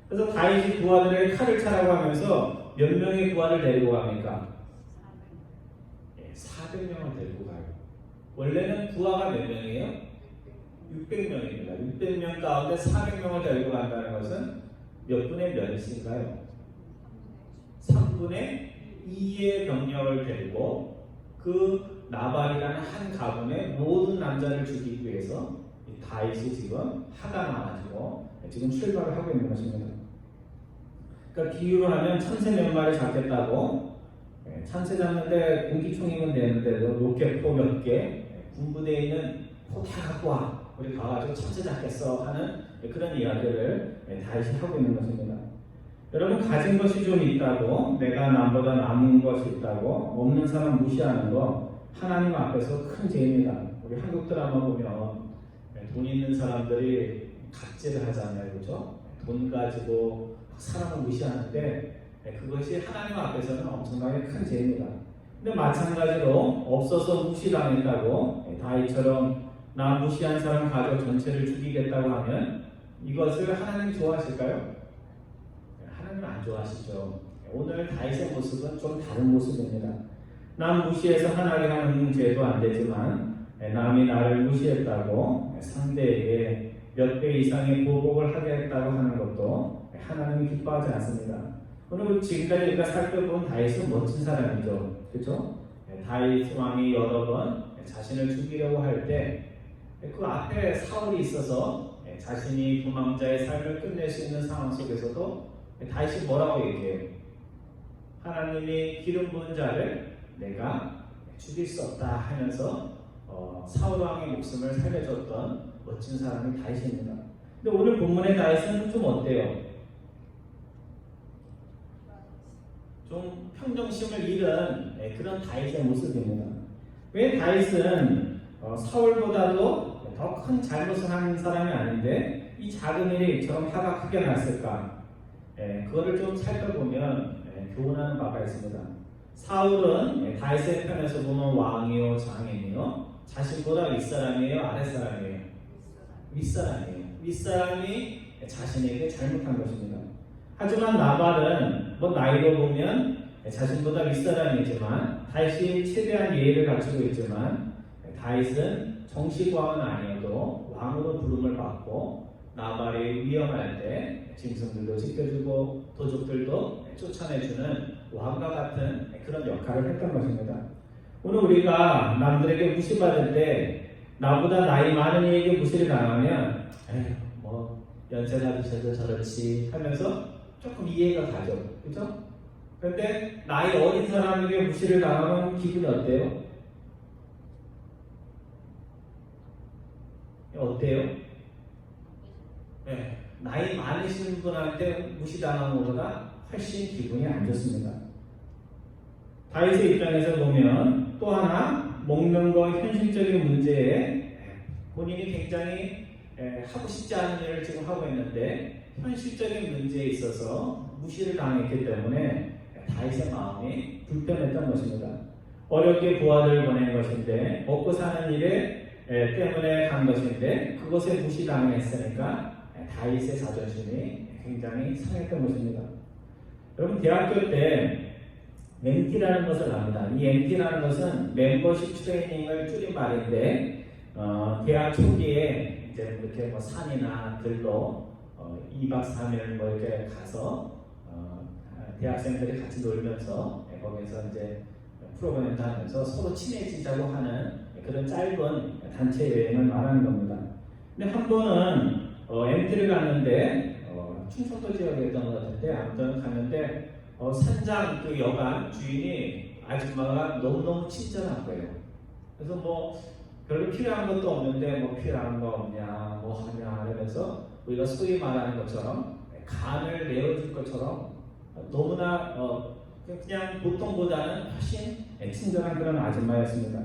Speaker 1: 그래서 다윗이 부하들에게 칼을 차라고 하면서 몇 명의 부하를 데리고 갑니까? 400명을 데리고 가요. 원래는 부하가 몇 명이에요? 600명입니다. 600명 가운데 400명을 데리고 간다는 것은 몇 분의 몇인가요? 3분의 2의 병력을 데리고 그 나발이라는 한 가문의 모든 남자를 죽이기 위해서 다윗이 지금 화가 나가지고 지금 출발을 하고 있는 것입니다. 그러니까 비유로 하면 참새 몇 마리 잡겠다고 참새 잡는데 공기총이면 되는데도 로켓포 몇 개, 군부대에 있는 포 다 갖고 와, 우리 가가지고 참새 잡겠어 하는 그런 이야기를 다윗이 하고 있는 것입니다. 여러분, 가진 것이 좀 있다고, 내가 남보다 남은 것이 있다고 없는 사람 무시하는 거 하나님 앞에서 큰 죄입니다. 우리 한국 드라마 보면 돈 있는 사람들이 갑질을 하잖아요, 그렇죠? 돈 가지고 사람을 무시하는데 그것이 하나님 앞에서는 엄청나게 큰 죄입니다. 근데 마찬가지로 없어서 무시당했다고 다윗처럼 나 무시한 사람 가족 전체를 죽이겠다고 하면 이것을 하나님이 좋아하실까요? 하나님은 안 좋아하시죠. 오늘 다윗의 모습은 좀 다른 모습입니다. 남 무시해서 하나님 하는 죄도 안 되지만 남이 나를 무시했다고 상대에게 몇 배 이상의 보복을 하겠다고 하는 것도 하나님이 기뻐하지 않습니다. 오늘 지금까지 우리가 살펴본 다윗은 멋진 사람이죠. 그렇죠? 다윗 왕이 여러 번 자신을 죽이려고 할 때 그 앞에 사울이 있어서 자신이 도망자의 삶을 끝낼 수 있는 상황 속에서도 다윗이 뭐라고 얘기해요? 하나님이 기름 부은 자를 내가 죽일 수 없다 하면서 사울 왕의 목숨을 살려줬던 멋진 사람이 다윗입니다. 근데 오늘 본문의 다윗은 좀 어때요? 좀 평정심을 잃은 그런 다윗의 모습입니다. 왜 다윗은 사울보다도 더 큰 잘못을 한 사람이 아닌데 이 작은 일이 이처럼 화가 크게 났을까? 그거를 좀 살펴보면 교훈하는 바가 있습니다. 사울은 다윗의 편에서 보면 왕이요 장인이요 자신보다 윗사람이에요 아랫사람이에요? 윗사람이에요. 윗사람이 자신에게 잘못한 것입니다. 하지만 나발은 뭐 나이로 보면 자신보다 윗사람이지만 다윗이 최대한 예의를 갖추고 있지만 다윗은 정식왕은 아니어도 왕으로 부름을 받고 나발이 위험할 때 짐승들도 지켜주고 도적들도 쫓아내주는 왕과 같은 그런 역할을 했던 것입니다. 오늘 우리가 남들에게 무시받을 때 나보다 나이 많은 이에게 무시를 당하면 에휴 뭐 연세가 드셔서 저렇지 하면서 조금 이해가 가죠. 그죠? 그런데 나이 어린 사람에게 무시를 당하면 기분이 어때요? 어때요? 네, 나이 많으신 분한테 무시당하는 것보다 훨씬 기분이 안 좋습니다. 다윗의 입장에서 보면 또 하나 먹는 거 현실적인 문제에 본인이 굉장히 하고 싶지 않은 일을 지금 하고 있는데 현실적인 문제에 있어서 무시를 당했기 때문에 다윗의 마음이 불편했던 것입니다. 어렵게 부하들을 보낸 것인데 먹고 사는 일에 때문에 간 것인데 그것에 무시당했으니까 다윗의 자존심이 굉장히 상했던 것입니다. 여러분 대학교 때 MT라는 것을 압니다. 이 MT라는 것은 멤버십 트레이닝을 줄인 말인데 대학 초기에 이제 이렇게 뭐 산이나 들로 2박 3일 뭐 이렇게 가서 대학생들이 같이 놀면서 거기서 이제 프로그램도 하면서 서로 친해지자고 하는 그런 짧은 단체 여행을 말하는 겁니다. 근데 한 번은 MT를 갔는데 충청도 지역이었던 것 같은데 아무튼 갔는데 산장 그 여관 주인이 아줌마가 너무너무 친절한 거예요. 그래서 뭐 별로 필요한 것도 없는데 뭐 필요한 거 없냐 뭐 하냐 이러면서 우리가 소위 말하는 것처럼 간을 내어줄 것처럼 너무나 그냥 보통보다는 훨씬 친절한 그런 아줌마였습니다.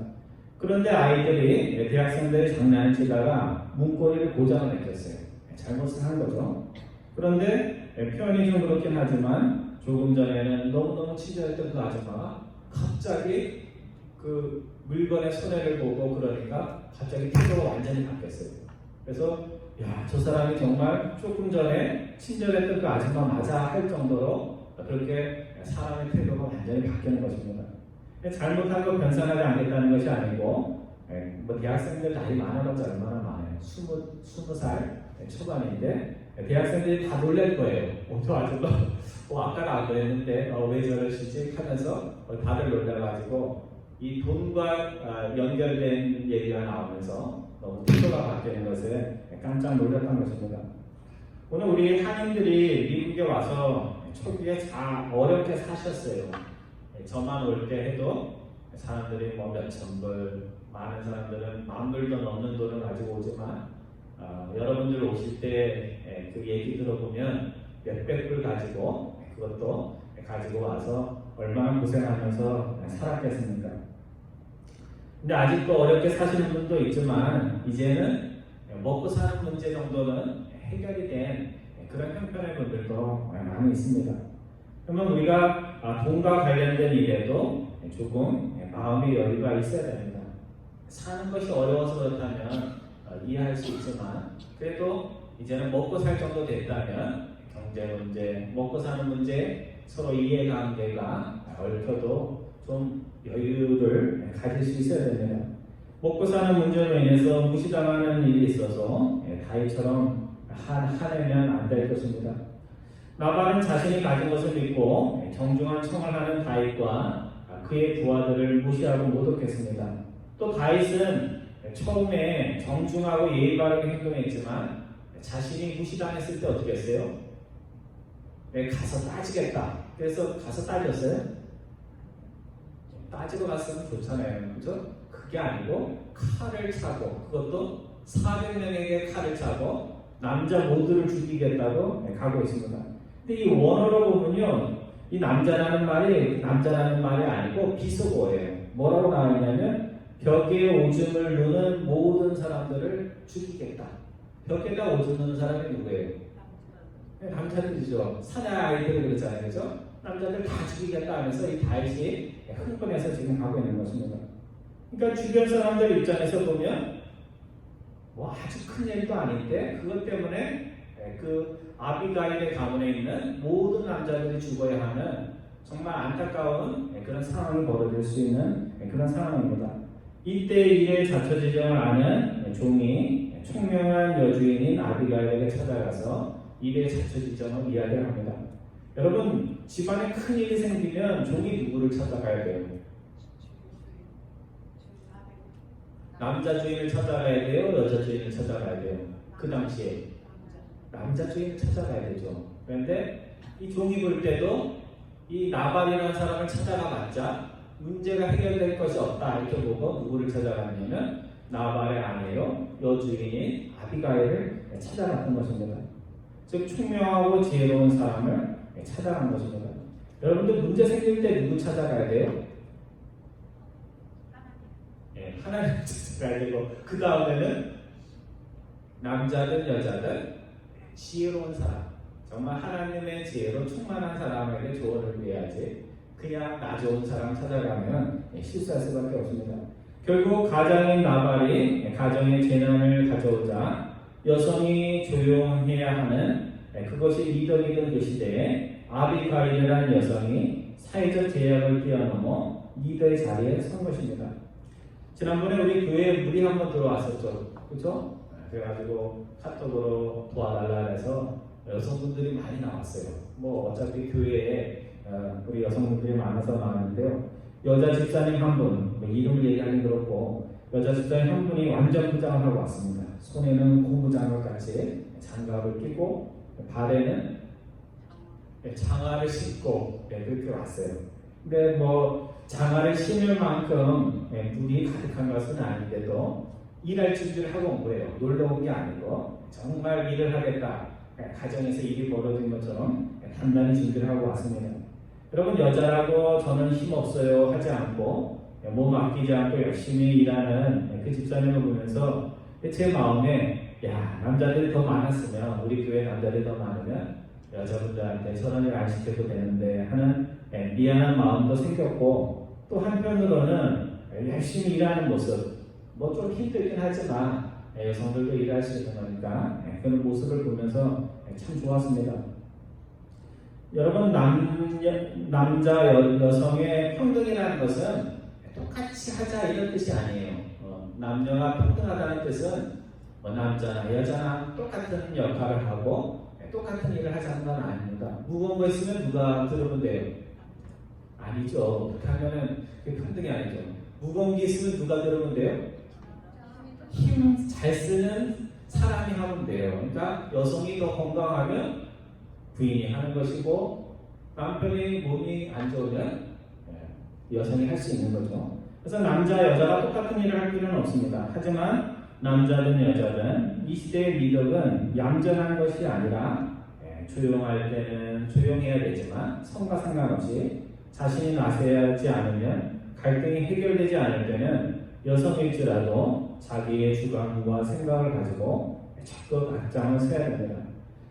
Speaker 1: 그런데 아이들이 대학생들이 장난치다가 문고리를 고장을 냈었어요. 잘못을 한 거죠. 그런데 표현이 좀 그렇긴 하지만 조금 전에는 너무너무 친절했던 그 아줌마가 갑자기 그 물건의 손해를 보고 그러니까 갑자기 태도가 완전히 바뀌었어요. 그래서 야, 저 사람이 정말 조금 전에 친절했던 그 아줌마 맞아 할 정도로 그렇게 사람의 태도가 완전히 바뀌는 것입니다. 잘못한 거 변상하지 않겠다는 것이 아니고 뭐 대학생들 나이 많아봤자 얼마나 많아요. 20살 초반인데 대학생들이 다 놀랄 거예요. 저 아줌마 아까는 안 그랬는데 왜 저러시지 하면서 다들 놀라가지고 이 돈과 연결된 얘기가 나오면서 너무 태도가 바뀌는 것에 깜짝 놀랐던 것입니다. 오늘 우리 한인들이 미국에 와서 초기에 다 어렵게 사셨어요. 저만 올 때 해도 사람들이 뭐 몇천 불, 많은 사람들은 만 불도 넘는 돈을 가지고 오지만 여러분들 오실 때 그 얘기 들어보면 몇백 불 가지고 그것도 가지고 와서 얼마나 고생하면서 살았겠습니까? 근데 아직도 어렵게 사시는 분도 있지만 이제는 먹고 사는 문제 정도는 해결이 된 그런 형편의 분들도 많이 있습니다. 그러면 우리가 돈과 관련된 일에도 조금 마음의 여유가 있어야 됩니다. 사는 것이 어려워서 그렇다면 이해할 수 있지만 그래도 이제는 먹고 살 정도 됐다면 경제 문제, 먹고 사는 문제 서로 이해관계가 얽혀도 좀 여유를 가질 수 있어야 됩니다. 먹고 사는 문제로 인해서 무시당하는 일이 있어서 다윗처럼 화내면 안 될 것입니다. 나발은 자신이 가진 것을 믿고 정중한 청을 하는 다윗과 그의 부하들을 무시하고 모독했습니다. 또 다윗은 처음에 정중하고 예의 바르게 행동했지만 자신이 무시당했을 때 어떻게 했어요? 가서 따지겠다. 그래서 가서 따졌어요. 따지러 갔으면 좋잖아요. 그죠? 그게 아니고 칼을 차고, 그것도 400명에게 칼을 차고 남자 모두를 죽이겠다고 가고 있습니다. 근데 이 원어로 보면요, 이 남자라는 말이 아니고 비속어예요. 뭐라고 나와 있냐면 벽에 오줌을 누는 모든 사람들을 죽이겠다. 벽에다 오줌 누는 사람이 누구예요? 남자들이죠. 사나이들 그렇잖아요. 그죠? 남자들 다 죽이겠다 하면서 이 다윗이 흥분해서 지금 가고 있는 것입니다. 그러니까 주변 사람들 입장에서 보면 뭐 아주 큰 일도 아닌데 그것 때문에 그 아비가일의 가문에 있는 모든 남자들이 죽어야 하는 정말 안타까운 그런 상황이 벌어질 수 있는 그런 상황입니다. 이때 일의 자처지정을 아는 종이 총명한 여주인인 아비가일에게 찾아가서 일의 자처지정을 이야기를 합니다. 여러분, 집안에 큰 일이 생기면 종이 누구를 찾아가야 돼요? 남자 주인을 찾아가야 돼요? 여자 주인을 찾아가야 돼요? 그 당시에 남자 주인을 찾아가야 되죠. 그런데 이 종이 볼 때도 이 나발이라는 사람을 찾아가봤자 문제가 해결될 것이 없다 이렇게 보고 누구를 찾아갔냐면 나발의 아내요 여주인인 아비가일을 찾아갔던 것입니다. 즉 총명하고 지혜로운 사람을 찾아간 것입니다. 여러분들 문제 생길 때 누구 찾아가야 돼요? 하나님을 찾아가야 되고 그 다음에는 남자든 여자든 지혜로운 사람, 정말 하나님의 지혜로 충만한 사람에게 조언을 구해야지 그냥 나 좋은 사람 찾아가면 실수할 수밖에 없습니다. 결국 가장인 나발이 가정의 재난을 가져오자 여성이 조용해야 하는 그것이 리더이던 그 시대에 아비가일이라는 여성이 사회적 제약을 뛰어넘어 리더의 자리에 선 것입니다. 지난번에 우리 교회에 물이 한번 들어왔었죠. 그렇죠? 그래가지고 카톡으로 도와달라 해서 여성분들이 많이 나왔어요. 뭐 어차피 교회에 우리 여성분들이 많아서 나왔는데요. 여자 집사님 한 분, 이름을 얘기하긴 그렇고 여자 집사님 한 분이 완전 부장을 하고 왔습니다. 손에는 고무장갑 같이 장갑을 끼고 발에는 장화를 신고 그렇게 왔어요. 근데 뭐 장화를 신을 만큼 물이 가득한 것은 아닌데도 일할 준비를 하고 온 거예요. 놀러 온 게 아니고 정말 일을 하겠다. 가정에서 일이 벌어진 것처럼 단단히 준비를 하고 왔습니다. 여러분, 여자라고 저는 힘없어요 하지 않고 몸 아끼지 않고 열심히 일하는 그 집사님을 보면서 제 마음에 야, 남자들이 더 많았으면 우리 교회 남자들이 더 많으면 여자분들한테 저런 일 안 시켜도 되는데 하는 미안한 마음도 생겼고 또 한편으로는 열심히 일하는 모습 뭐 좀 힘들긴 하지만 여성들도 일할 수 있는 거니까 그런 모습을 보면서 참 좋았습니다. 여러분, 남자 여성의 평등이라는 것은 똑같이 하자 이런 뜻이 아니에요. 남녀가 평등하다는 뜻은 남자나 여자나 똑같은 역할을 하고 똑같은 일을 하자는 건 아닙니다. 무거운 거 있으면 누가 들으면 돼요? 아니죠. 그렇게 하면은 그게 평등이 아니죠. 무거운 게 있으면 누가 들으면 돼요? 힘 잘 쓰는 사람이 하면 돼요. 그러니까 여성이 더 건강하면 부인이 하는 것이고 남편이 몸이 안 좋으면 여성이 할 수 있는 거죠. 그래서 남자 여자가 똑같은 일을 할 필요는 없습니다. 하지만 남자든 여자든 이 시대의 미덕은 얌전한 것이 아니라 조용할 때는 조용해야 되지만 성과 상관없이 자신이 나서지 않으면 갈등이 해결되지 않을 때는 여성일지라도 자기의 주관과 생각을 가지고 적극 앞장을 서야 됩니다.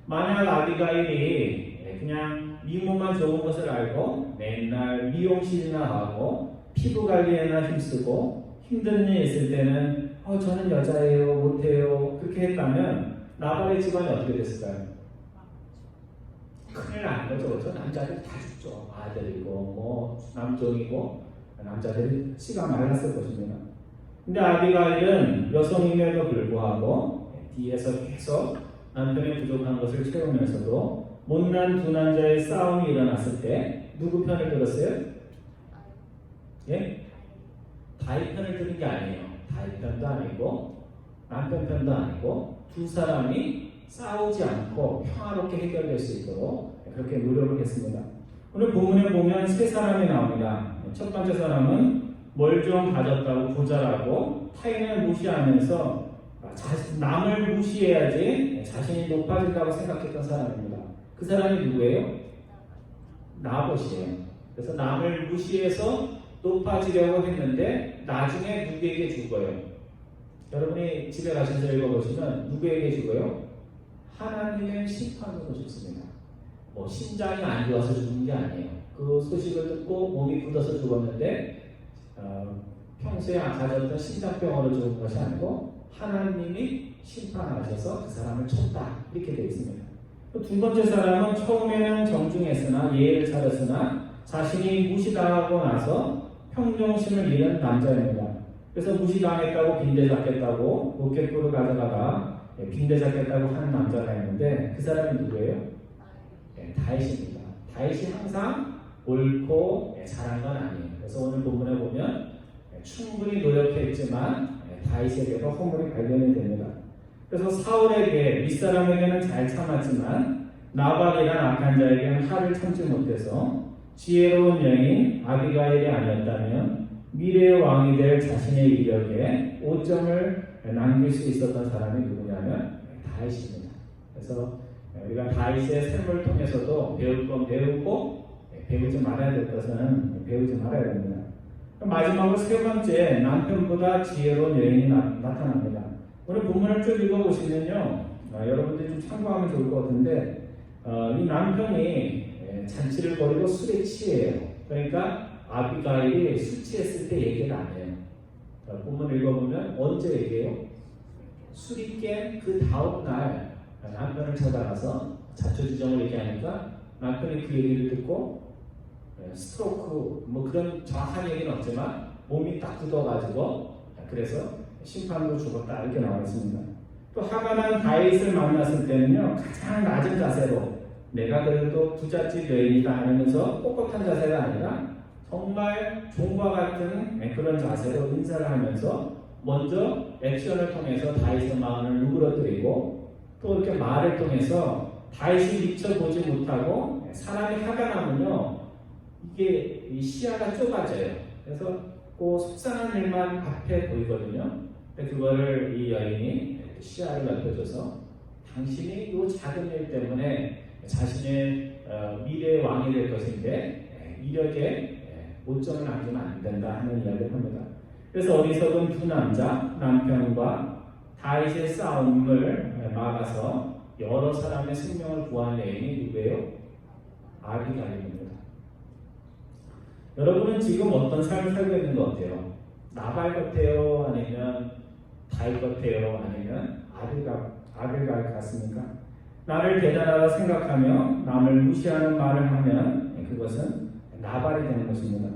Speaker 1: 만약 아비가일이 그냥 미모만 좋은 것을 알고 맨날 미용실이나 하고 피부 관리에나 힘쓰고 힘든 일 있을 때는 저는 여자예요 못해요 그렇게 했다면 나발의 집안이 어떻게 됐을까요? 큰일 나는 거죠. 그렇죠? 남자들 다 죽죠. 아들이고 뭐 남종이고 남자들이 씨가 말랐을 것입니다. 근데 아비가일은 여성임에도 불구하고 뒤에서 계속 남편의 부족한 것을 채우면서도 못난 두 남자의 싸움이 일어났을 때 누구 편을 들었어요? 예? 다윗 편을 들은 게 아니에요. 다윗 편도 아니고 남편 편도 아니고 두 사람이 싸우지 않고 평화롭게 해결될 수 있도록 그렇게 노력을 했습니다. 오늘 본문에 보면 세 사람이 나옵니다. 첫 번째 사람은 뭘 좀 가졌다고 부자라고 타인을 무시하면서 남을 무시해야지 자신이 높아진다고 생각했던 사람입니다. 그 사람이 누구예요? 나봇이에요. 그래서 남을 무시해서 높아지려고 했는데 나중에 누구에게 죽어요? 여러분이 집에 가셔서 읽어보시면 누구에게 죽어요? 하나님의 심판으로 죽습니다. 뭐 심장이 안 좋아서 죽은 게 아니에요. 그 소식을 듣고 몸이 굳어서 죽었는데 평소에 가졌던 심장병으로 죽은 것이 아니고 하나님이 심판하셔서 그 사람을 쳤다 이렇게 되어 있습니다. 두 번째 사람은 처음에는 정중했으나 예의를 차렸으나 자신이 무시당하고 나서 평정심을 잃은 남자입니다. 그래서 무시당했다고 빈대 잡겠다고 로켓불을 가져가다 빈대 잡겠다고 하는 남자가 있는데 그 사람이 누구예요? 다윗입니다. 다윗이 항상 옳고 잘한 건 아니에요. 그래서 오늘 본문에 보면 충분히 노력했지만 다윗에게도 허물이 발견이 됩니다. 그래서 사울에게 윗사람에게는 잘 참았지만 나발이란 악한 자에게는 화를 참지 못해서 지혜로운 여인 아비가일이 아니었다면 미래의 왕이 될 자신의 이력에 오점을 남길 수 있었던 사람이 누구냐면 다윗입니다. 그래서 우리가 다윗의 삶을 통해서도 배울 건 배우고 배우지 말아야 될 것은 배우지 말아야 됩니다. 마지막으로 세 번째 남편보다 지혜로운 여인이 나타납니다. 오늘 본문을 쭉 읽어보시면요 여러분들이 좀 참고하면 좋을 것 같은데 이 남편이 잔치를 벌이고 술에 취해요. 그러니까 아비가일이 술 취했을 때 얘기를 안 해요. 본문 읽어보면 언제 얘기해요? 술이 깬 그 다음날 남편을 찾아가서 자초지종을 얘기하니까 남편이 그 얘기를 듣고 스트로크 뭐 그런 정확한 얘기는 없지만 몸이 딱 굳어가지고 그래서 심판으로 죽었다 이렇게 나와 있습니다. 또 하가난 다윗을 만났을 때는요 가장 낮은 자세로 내가 그래도 부잣집 여인이다 하면서 꼿꼿한 자세가 아니라 정말 종과 같은 그런 자세로 인사를 하면서 먼저 액션을 통해서 다윗의 마음을 누그러뜨리고 또 이렇게 말을 통해서 다윗이 미처 보지 못하고 사람이 화가 나면요 이게 이 시야가 좁아져요. 그래서 그 속상한 일만 앞에 보이거든요. 근데 그거를 이 여인이 시야를 넓혀줘서 당신이 이 작은 일 때문에 자신의 미래의 왕이 될 것인데 이력에 오점을 남기면 안 된다 하는 이야기를 합니다. 그래서 어리석은 두 남자 남편과 다윗의 싸움을 막아서 여러 사람의 생명을 구한 여인이 누구예요? 아비가일입니다. 여러분은 지금 어떤 삶을 살고 있는 것 같아요? 나발 같아요? 아니면 다윗 같아요? 아니면 아비가일 같습니까? 나를 대단하다 생각하며 남을 무시하는 말을 하면 그것은 나발이 되는 것입니다.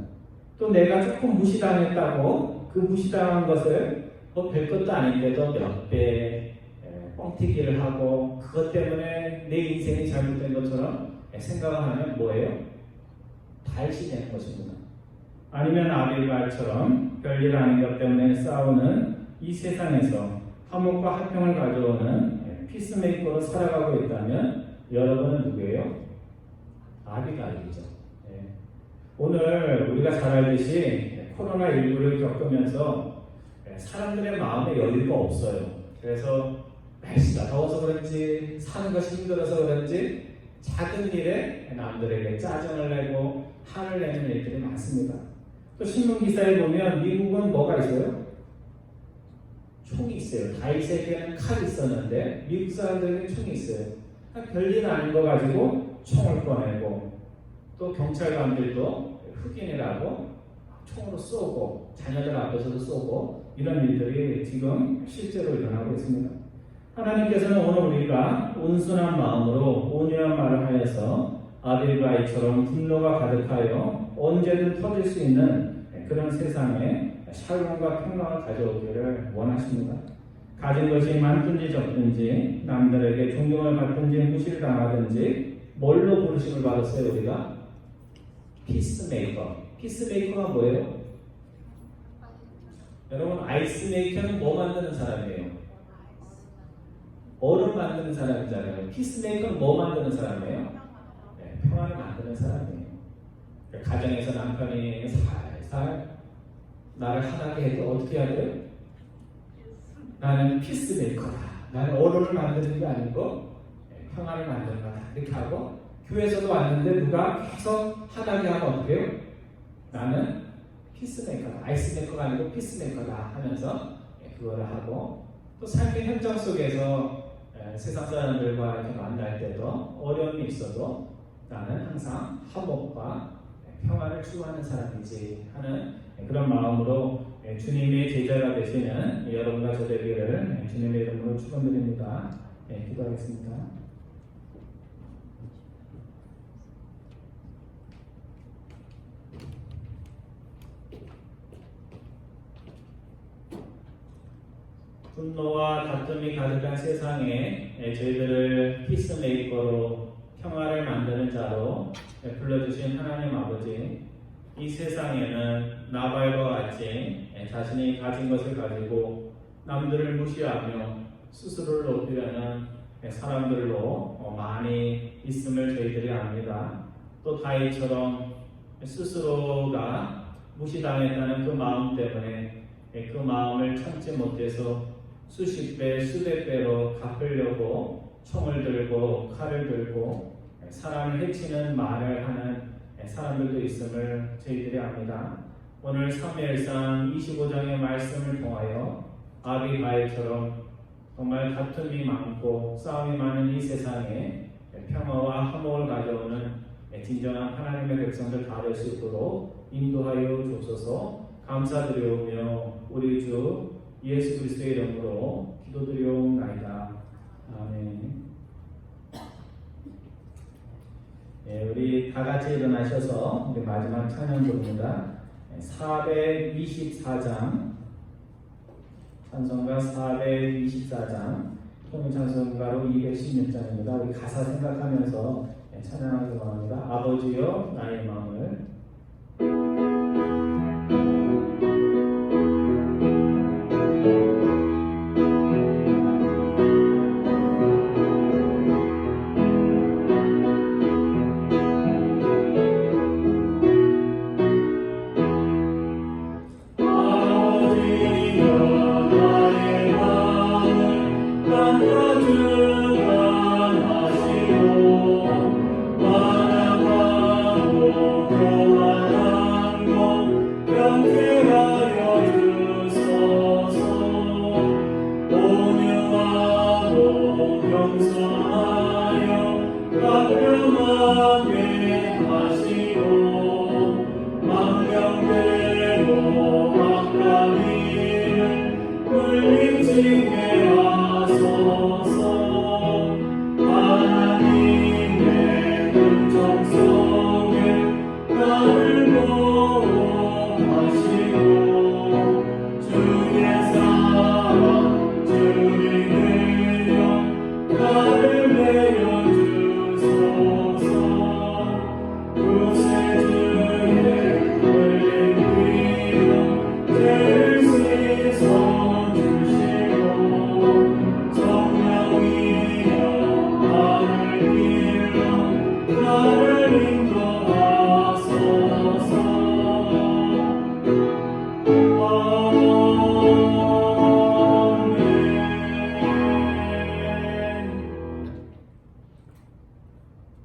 Speaker 1: 또 내가 조금 무시당했다고 그 무시당한 것을 별것도 아닌데도 몇 배 뻥튀기를 하고 그것 때문에 내 인생이 잘못된 것처럼 생각을 하면 뭐예요? 다윗이 되는 것입니다. 아니면 아비가일처럼 별일 아닌 것 때문에 싸우는 이 세상에서 화목과 화평을 가져오는 피스메이커로 살아가고 있다면 여러분은 누구예요? 아비가일이죠. 오늘 우리가 잘 알듯이 코로나19를 겪으면서 사람들의 마음에 여유가 없어요. 그래서 날씨가 더워서 그런지 사는 것이 힘들어서 그런지 작은 일에 남들에게 짜증을 내고 화를 내는 일들이 많습니다. 또 신문 기사에 보면 미국은 뭐가 있어요? 총이 있어요. 다윗에게는 칼이 있었는데 미국 사람들에게는 총이 있어요. 별일 아닌 거 가지고 총을 꺼내고 또 경찰관들도 흑인이라고 총으로 쏘고 자녀들 앞에서도 쏘고 이런 일들이 지금 실제로 일어나고 있습니다. 하나님께서는 오늘 우리가 온순한 마음으로 온유한 말을 하여서 아비가일처럼 분노가 가득하여 언제든 터질 수 있는 그런 세상에 샬롬과 평강을 가져오기를 원하십니다. 가진 것이 많든지 적든지 남들에게 존경을 받든지 무시를 당하든지 뭘로 부르심을 받았어요 우리가? 피스메이커. 피스메이커가 뭐예요? 여러분 아이스메이커는 뭐 만드는 사람이에요? 얼음 만드는 사람이잖아요. 피스메이커는 뭐 만드는 사람이에요? 평화를 만드는 사람이에요. 가정에서 남편이 살살 나를 하나게 해도 어떻게 해야 돼요? 나는 피스메이커다. 나는 어른을 만드는 게 아니고 평화를 만드는 거다. 이렇게 하고 교회에서도 왔는데 누가 계속 하나게 하면 어떻게 해요? 나는 피스메이커다. 아이스메이커가 아니고 피스메이커다 하면서 그거를 하고 또 삶의 현장 속에서 세상 사람들과 이렇게 만날 때도 어려움이 있어도 나는 항상 화목과 평화를 추구하는 사람이지 하는 그런 마음으로 주님의 제자가 되시는 여러분과 저 되기를 주님의 이름으로 축원드립니다. 기도하겠습니다. 분노와 다툼이 가득한 세상에 저희들을 피스메이커로 평화를 만드는 자로 불러주신 하나님 아버지, 이 세상에는 나발과 같이 자신이 가진 것을 가지고 남들을 무시하며 스스로를 높이려는 사람들로 많이 있음을 저희들이 압니다. 또 다윗처럼 스스로가 무시당했다는 그 마음 때문에 그 마음을 참지 못해서 수십 배, 수백 배로 갚으려고 총을 들고 칼을 들고 사람을 해치는 말을 하는 사람들도 있음을 저희들이 압니다. 오늘 사무엘상 25장의 말씀을 통하여 아비가일처럼 정말 다툼이 많고 싸움이 많은 이 세상에 평화와 화목을 가져오는 진정한 하나님의 백성들 다 될 수 있도록 인도하여 주옵소서. 감사드리오며 우리 주 예수 그리스도의 이름으로 기도드리옵나이다. 아멘. 우리 다 같이 일어나셔서 우리 마지막 찬양곡입니다. 424장 찬송가 424장 통일 찬송가로 216장입니다. 우리 가사 생각하면서 찬양하기 바랍니다. 아버지여 나의 마음을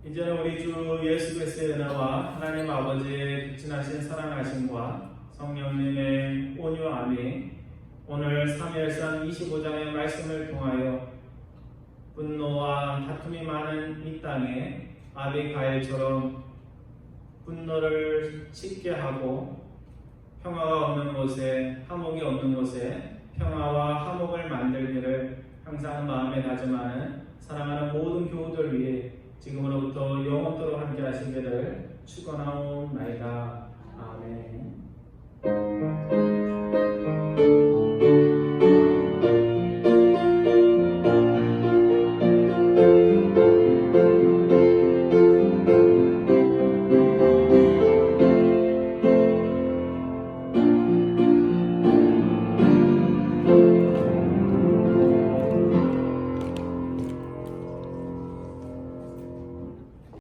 Speaker 1: 이제는 우리 주 예수 그리스도의 은혜와 하나님 아버지의 극진하신 사랑하심과 성령님의 온유함이 오늘 사무엘상 25장의 말씀을 통하여 분노와 다툼이 많은 이 땅에 아비가일처럼 분노를 식게 하고 평화가 없는 곳에 화목이 없는 곳에 평화와 화목을 만들기를 항상 마음에 다짐하는 사랑하는 모든 교우들 위해 지금으로부터 영원토록 함께 하시기를 축원하옵나이다. 아멘.